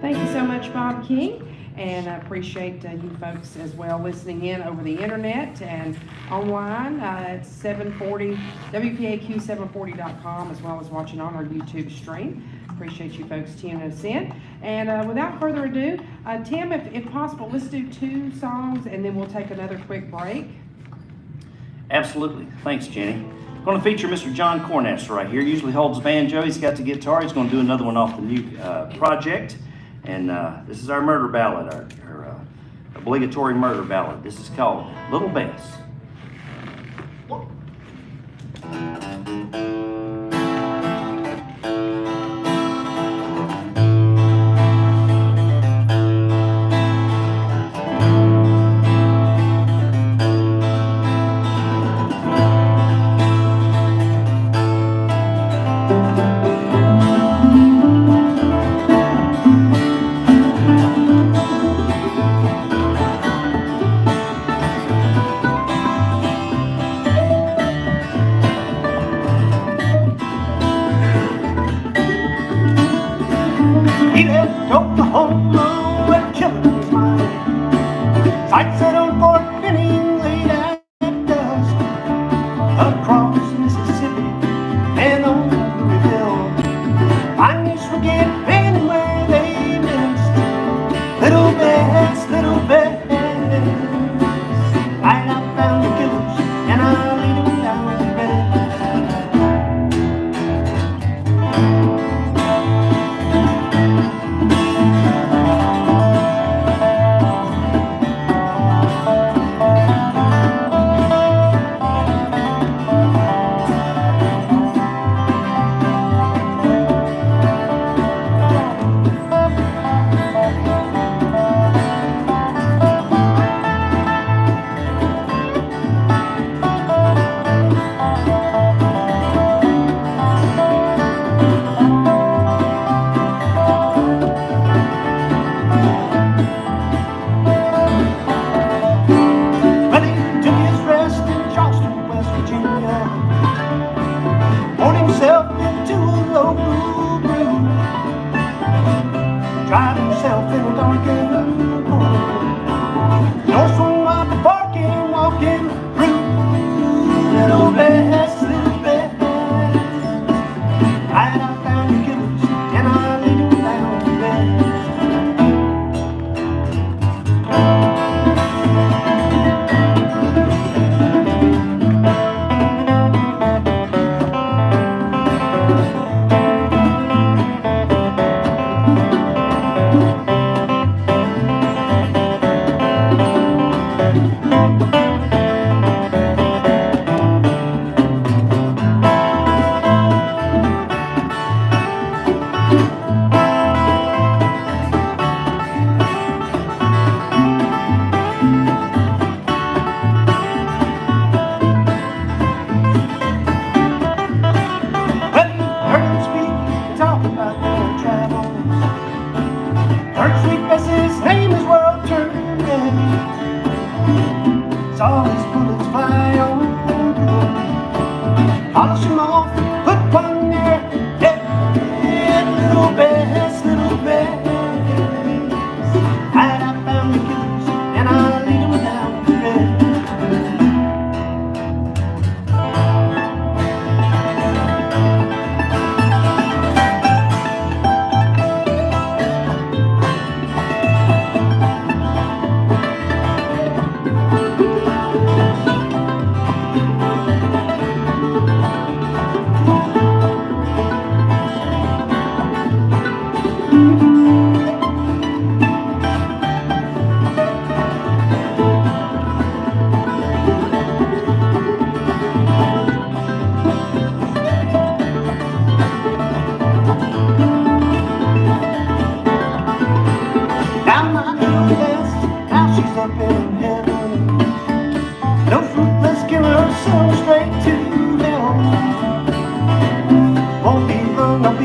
Thank you so much, Bob King, and I appreciate you folks as well listening in over the internet and online at 740, WPAQ740.com, as well as watching on our YouTube stream. Appreciate you folks tuning us in. And without further ado, Tim, if possible, let's do 2 songs and then we'll take another quick break. Absolutely. Thanks, Jenny. Going to feature Mr. John Corness right here. Usually holds the banjo. He's got the guitar. He's going to do another one off the new project. And this is our murder ballad, our obligatory murder ballad. This is called Little Bess. He left Oklahoma where killing was mine. Sights set on Fort Benning late at dusk. Across Mississippi and on Louisville. Pioneers forget anywhere they missed. Little Bess, little Bess. Right out found the killers and I laid them down to rest.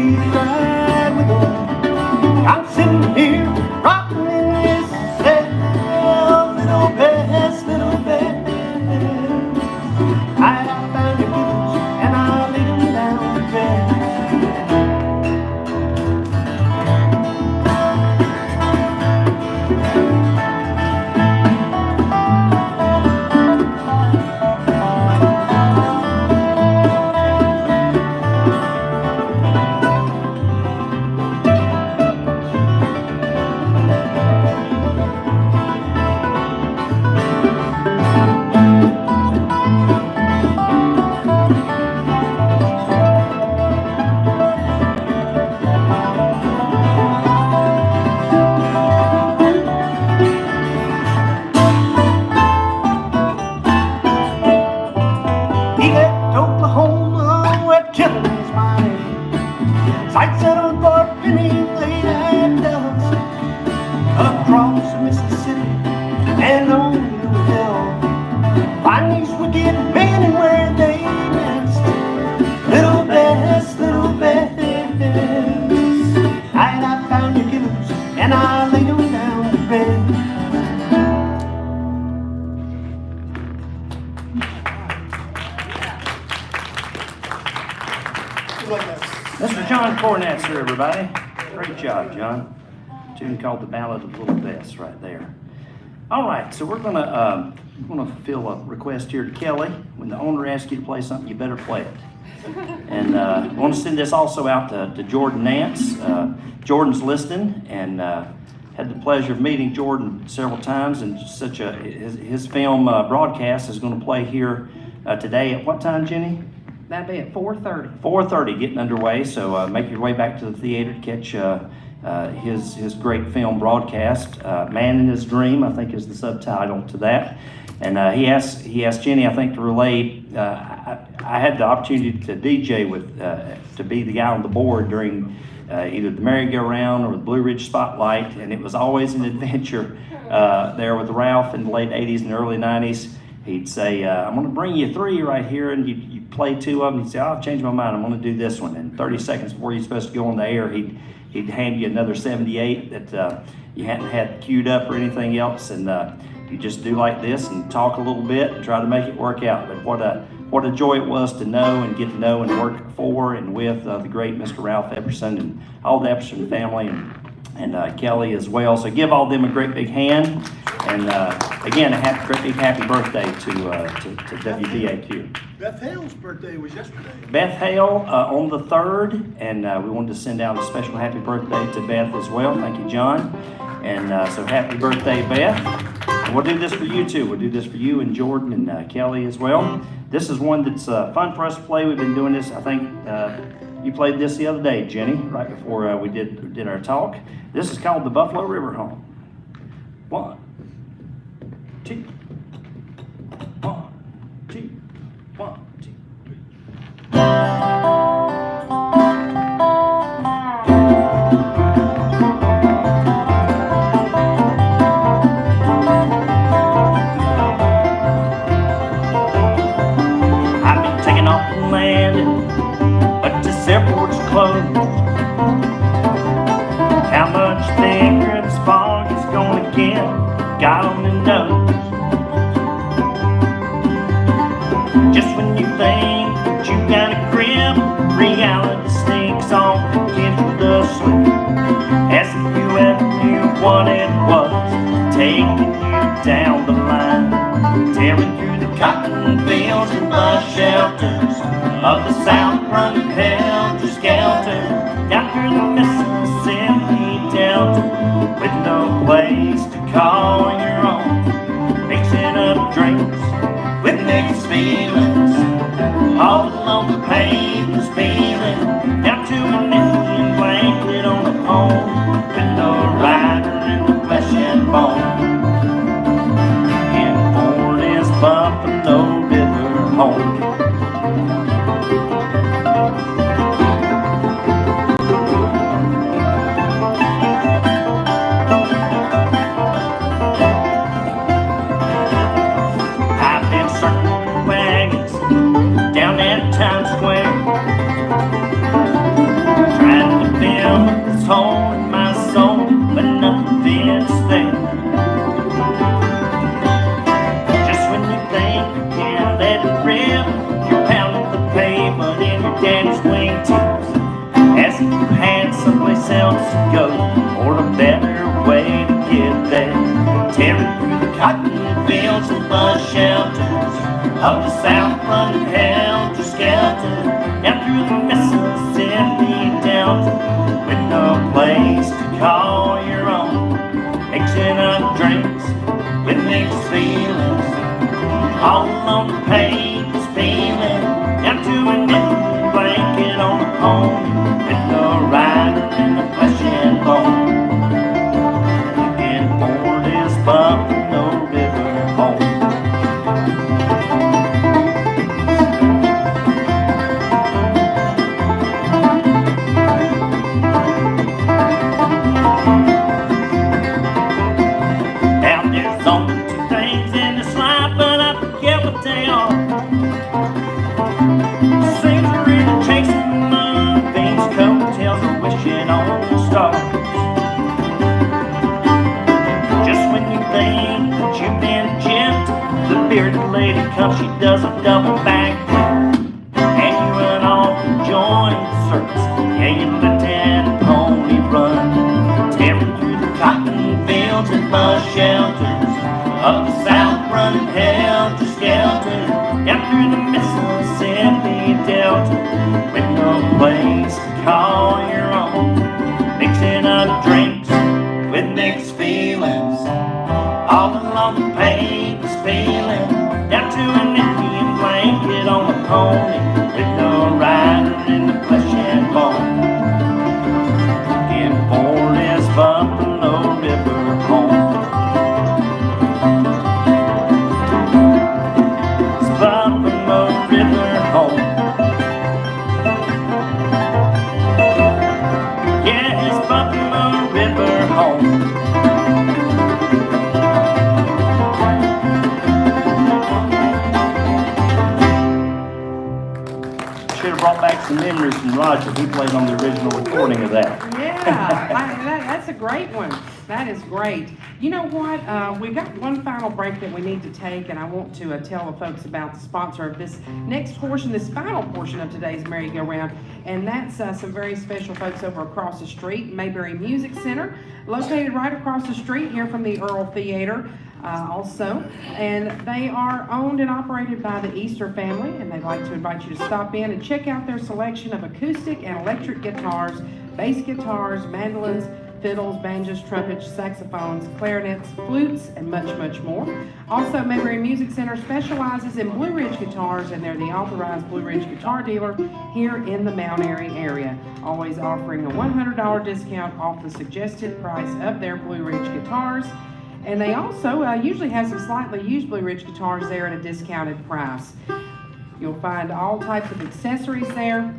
be right with them. I'm sitting here rocking in this cell, little Bess, little Bess. I found your blues and I laid them down to bed. He left Oklahoma where killing is my name. Sights set on Fort Benning late at dusk. Across Mississippi and on the hill. Find these wicked men and where they nest. Little Bess, little Bess. I found your killers and I laid them down to bed. Mr. John Cornetzer, everybody. Great job, John. Tune called The Ballad of Little Bess right there. All right, so we're gonna fill a request here to Kelly. When the owner asks you to play something, you better play it. And I want to send this also out to Jordan Nance. Jordan's listening, and had the pleasure of meeting Jordan several times, and his film broadcast is going to play here today at what time, Jenny? That'd be at 4:30. 4:30, getting underway, so make your way back to the theater to catch his great film broadcast. Man in His Dream, I think, is the subtitle to that. And he asked Jenny, I think, to relay. I had the opportunity to DJ with, to be the guy on the board during either the merry-go-round or the Blue Ridge Spotlight, and it was always an adventure there with Ralph in the late 80s and early 90s. He'd say, I'm going to bring you 3 right here, and you play 2 of them. He'd say, I've changed my mind, I'm going to do this one. And 30 seconds before you're supposed to go on the air, he'd hand you another 78 that you hadn't had queued up or anything else, and you just do like this and talk a little bit and try to make it work out. But what a joy it was to know and get to know and work for and with the great Mr. Ralph Epperson and all the Epperson family and Kelly as well. So give all them a great big hand. And again, a great big happy birthday to WPAQ. Beth Hale's birthday was yesterday. Beth Hale on the 3rd, and we wanted to send out a special happy birthday to Beth as well. Thank you, John. And so happy birthday, Beth. And we'll do this for you too. We'll do this for you and Jordan and Kelly as well. This is one that's fun for us to play. We've been doing this, I think, you played this the other day, Jenny, right before we did our talk. This is called the Buffalo River Home. 1, 2, 1, 2, 1, 2. I've been taking off and landing, but this airport's closed. How much thicker this fog is gonna get, God only knows. Just when you think that you got a grip, reality sneaks on into the sleep. As if you ever knew what it was, taking you down the line, tearing through the cotton fields and bus shelters of the South, running helter-skelter down through the Mississippi Delta with no place to call your own, mixing up drinks with mixed feelings, all along the papers feeling down to an Indian blanket on a pole with no rider in the flesh and bone. In Ford's Buffalo River home. down with this hole in my soul, but nothing fits there. Just when you think you can't let it rip, you're pounding the pavement in your daddy's wingtips, as if you had someplace else to go, or a better way to get there. Tearing through the cotton fields and bus shelters of the South, running helter-skelter down through the Mississippi Delta, with no place to call your own, mixing up drinks with mixed feelings, all alone the pain is feeling, down to a knitting blanket on a pony, with no rider in the flesh and bone. Again, for this Buffalo River home. Now there's only two things in this life, but I forget what they are. Saints are really chasing the moonbeams, coattails are wishing on the stars. Just when you think that you've been gypped, the bearded lady comes, she does a double backflip, and you run off and join the circus. Yeah, you let that pony run, tearing through the cotton fields and bus shelters of the South, running helter-skelter down through the Mississippi Delta, with no place to call your own, mixing up drinks with mixed feelings, all along the pain is feeling, down to an Indian blanket on a pony, with no rider in the flesh and bone. Looking for this Buffalo River home. This Buffalo River home. Yeah, it's Buffalo River home. Should have brought back some memories from Roger. He played on the original recording of that. Yeah, that's a great one. That is great. You know what? We've got one final break that we need to take, and I want to tell the folks about the sponsor of this next portion, this final portion of today's merry-go-round, and that's some very special folks over across the street, Mayberry Music Center, located right across the street here from the Earl Theater. Also, and they are owned and operated by the Easter family, and they'd like to invite you to stop in and check out their selection of acoustic and electric guitars, bass guitars, mandolins, fiddles, banjos, trumpets, saxophones, clarinets, flutes, and much, much more. Also, Mayberry Music Center specializes in Blue Ridge guitars, and they're the authorized Blue Ridge guitar dealer here in the Mount Airy area, always offering a $100 discount off the suggested price of their Blue Ridge guitars. And they also usually have some slightly used Blue Ridge guitars there at a discounted price. You'll find all types of accessories there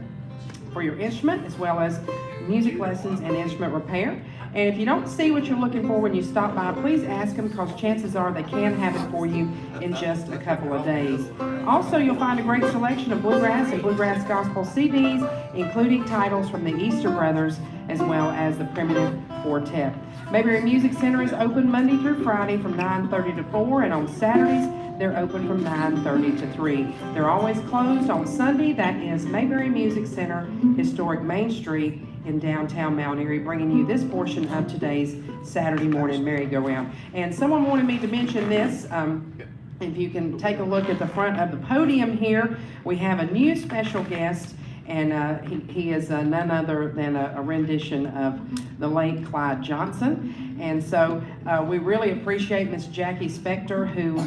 for your instrument, as well as music lessons and instrument repair. And if you don't see what you're looking for when you stop by, please ask them, because chances are they can have it for you in just a couple of days. Also, you'll find a great selection of bluegrass and bluegrass gospel CDs, including titles from the Easter Brothers, as well as the Primitive Quartet. Mayberry Music Center is open Monday through Friday from 9:30 to 4, and on Saturdays, they're open from 9:30 to 3. They're always closed on Sunday. That is Mayberry Music Center, historic Main Street in downtown Mount Airy, bringing you this portion of today's Saturday morning merry-go-round. And someone wanted me to mention this. If you can take a look at the front of the podium here, we have a new special guest, and he is none other than a rendition of the late Clyde Johnson. And so we really appreciate Miss Jackie Spector, who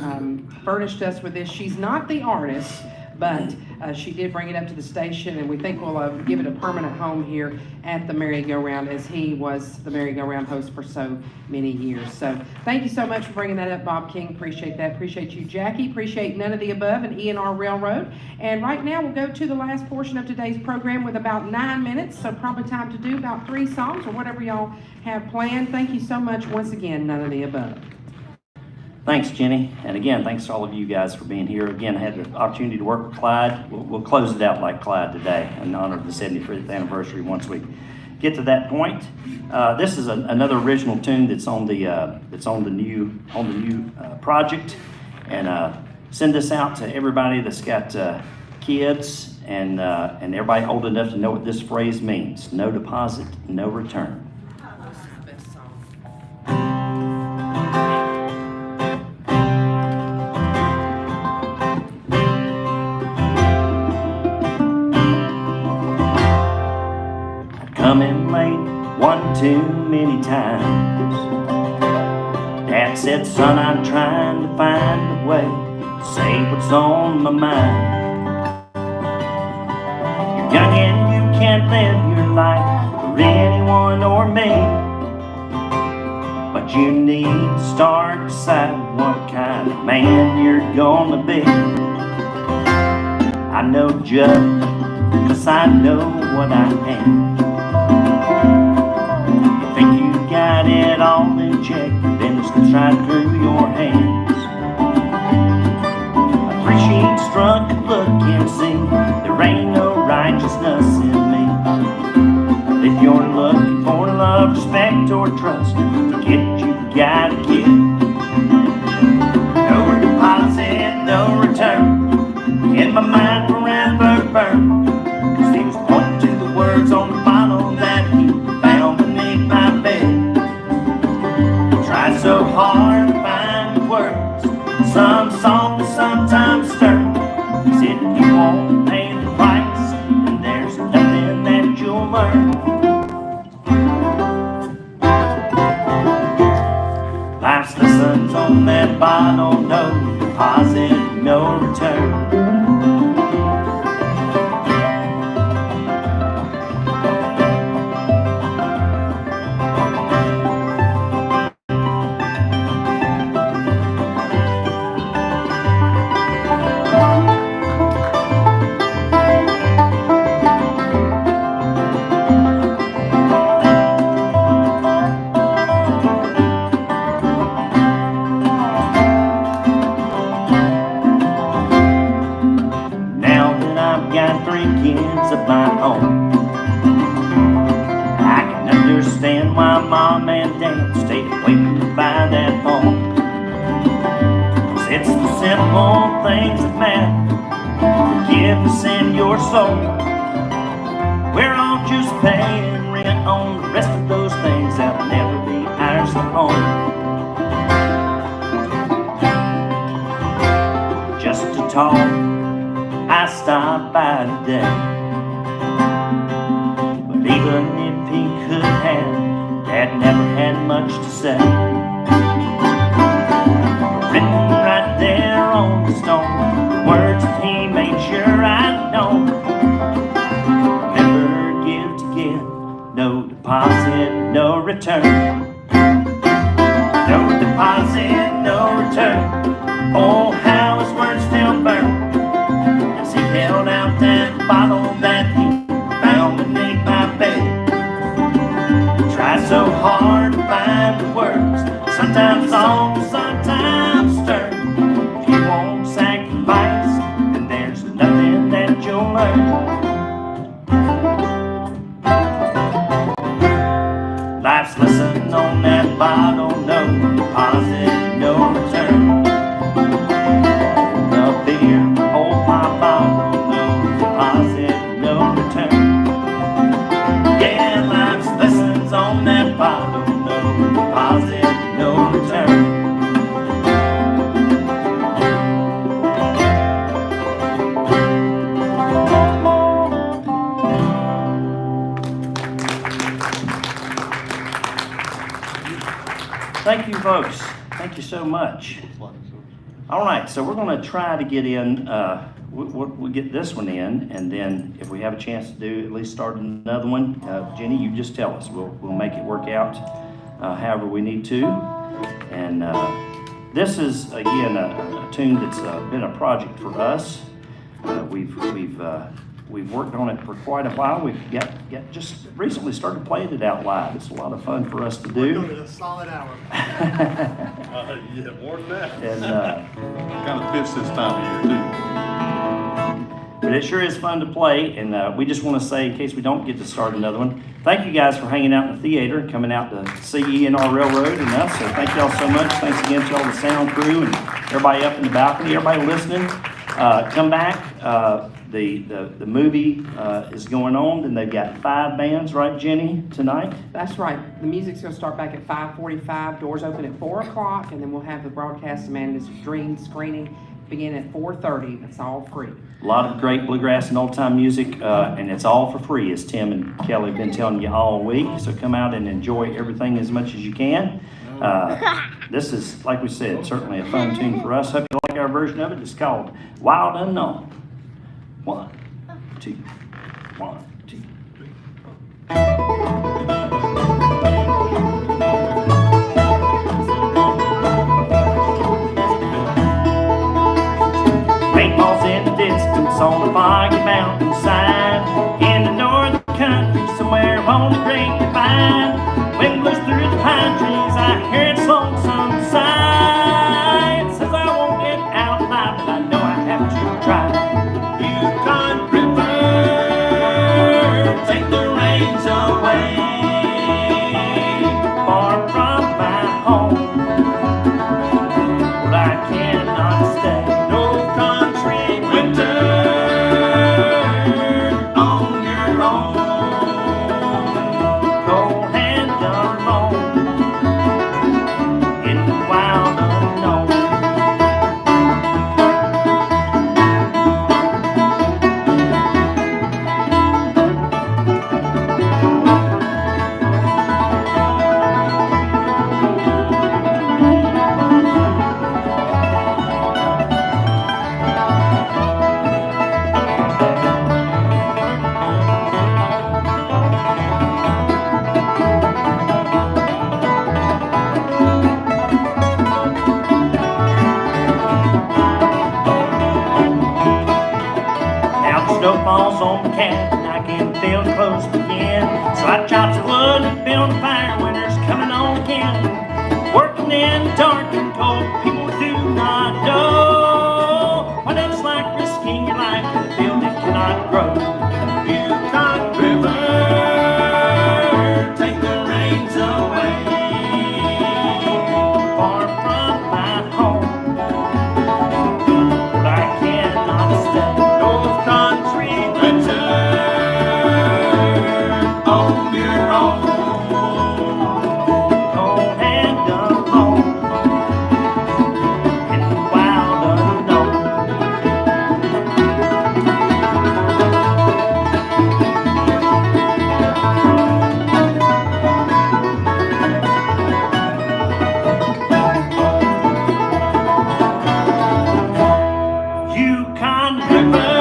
furnished us with this. She's not the artist, but she did bring it up to the station, and we think we'll give it a permanent home here at the merry-go-round, as he was the merry-go-round host for so many years. So thank you so much for bringing that up, Bob King. Appreciate that. Appreciate you, Jackie. Appreciate None of the Above and E&R Railroad. And right now we'll go to the last portion of today's program with about 9 minutes, so probably time to do about 3 songs or whatever y'all have planned. Thank you so much once again, None of the Above. Thanks, Jenny. And again, thanks to all of you guys for being here. Again, I had the opportunity to work with Clyde. We'll close it out like Clyde today in honor of the 75th anniversary once we get to that point. This is another original tune that's on the new project, and send this out to everybody that's got kids and everybody old enough to know what this phrase means: no deposit, no return. This is the best song. Come in late one too many times. Dad said, son, I'm trying to find a way to say what's on my mind. You're young and you can't live your life for anyone or me, but you need to start deciding what kind of man you're gonna be. I know judge, 'cause I know what I am. You think you got it all in check, then it slips right through your hands. A 3-sheet struck look and see, there ain't no righteousness in me. If you're looking for love, respect, or trust, to get you gotta give. No deposit, no return. In my mind forever burn, 'cause he was pointing to the words on the bottle that he found beneath my bed. Tried so hard to find the words, some soft and sometimes stern. He said, if you won't pay the price, then there's nothing that you'll learn. Life's lessons on that bottle, no deposit, no return. Kids of my own, I can understand why mom and dad stayed away by that phone. 'Cause it's the simple things that matter, forgiveness in your soul. We're all just paying rent on the rest of those things that'll never be ours to own. Just to talk, I stopped by today, but even if he could have, Dad never had much to say. Written right there on the stone, words that he made sure I'd know. Remember, give to give, no deposit, no return. No deposit, no return. Oh, how his words still burn. He held out that bottle that he found beneath my bed. Tried so hard to find the words, sometimes soft, sometimes stern. If you won't sacrifice, then there's nothing that you'll learn. Life's lesson on that bottle, no deposit, no return. The beer, old pop bottle, no deposit, no return. Yeah, life's lessons on that bottle, no deposit, no return. Thank you, folks. Thank you so much. All right, so we're going to try to get in, we'll get this one in, and then if we have a chance to do, at least start another one. Jenny, you just tell us. We'll make it work out however we need to. And this is, again, a tune that's been a project for us. We've worked on it for quite a while. We've got just recently started playing it out live. It's a lot of fun for us to do. We're going a solid hour. Yeah, more than that. And Kind of fits this time of year too. But it sure is fun to play, and we just want to say, in case we don't get to start another one, thank you guys for hanging out in the theater and coming out to see ENR Railroad and us. So thank y'all so much. Thanks again to all the sound crew and everybody up in the balcony, everybody listening. Come back. The movie is going on, and they've got 5 bands, right, Jenny, tonight? That's right. The music's gonna start back at 5:45, doors open at 4 o'clock, and then we'll have the broadcast Amanda's Dream screening begin at 4:30. It's all free. A lot of great bluegrass and old-time music, and it's all for free, as Tim and Kelly have been telling you all week. So come out and enjoy everything as much as you can. This is, like we said, certainly a fun tune for us. Hope you like our version of it. It's called Wild Unknown. 1, 2, 1, 2, 3. Paintballs in the distance on the foggy mountainside, in the northern country, somewhere on the great divide. Wind blows through the pine trees, I hear its lonesome sigh. It says I won't get out alive, but I know I have to try. Yukon River, take the reins away, far from my home, but I cannot stay. No country winter on your own, cold and alone in the wild unknown. Now the snow falls on the cabin, I can feel the clothes begin. So I chop some wood and build a fire, winter's coming on again. Working in the dark and cold, people do not know what it's like risking your life in a field that cannot grow. Yukon River, take the reins away, far from my home, but I cannot stay. North country winter on your own, cold and alone in the wild unknown. Yukon River,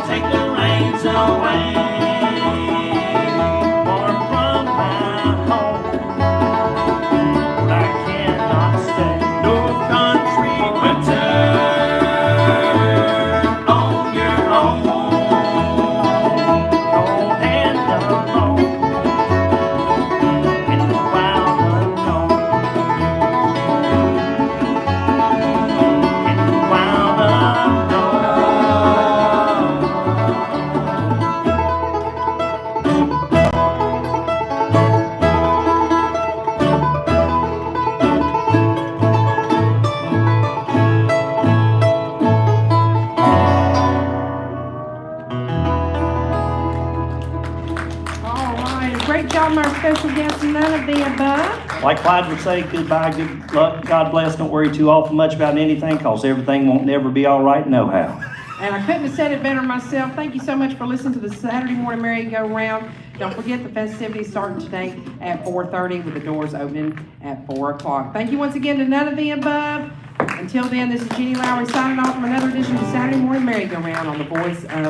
take the reins away, far from my home, but I cannot stay. North country winter on your own, cold and alone in the wild unknown, in the wild unknown. All right, great job, our special guest, none of the above. Like Clyde would say, goodbye, good luck, God bless, don't worry too awful much about anything, cause everything won't never be all right nohow. And I couldn't have said it better myself. Thank you so much for listening to the Saturday morning merry-go-round. Don't forget the festivities starting today at 4:30 with the doors opening at 4 o'clock. Thank you once again to none of the above. Until then, this is Jeannie Lowry signing off from another edition of Saturday morning merry-go-round on the voice of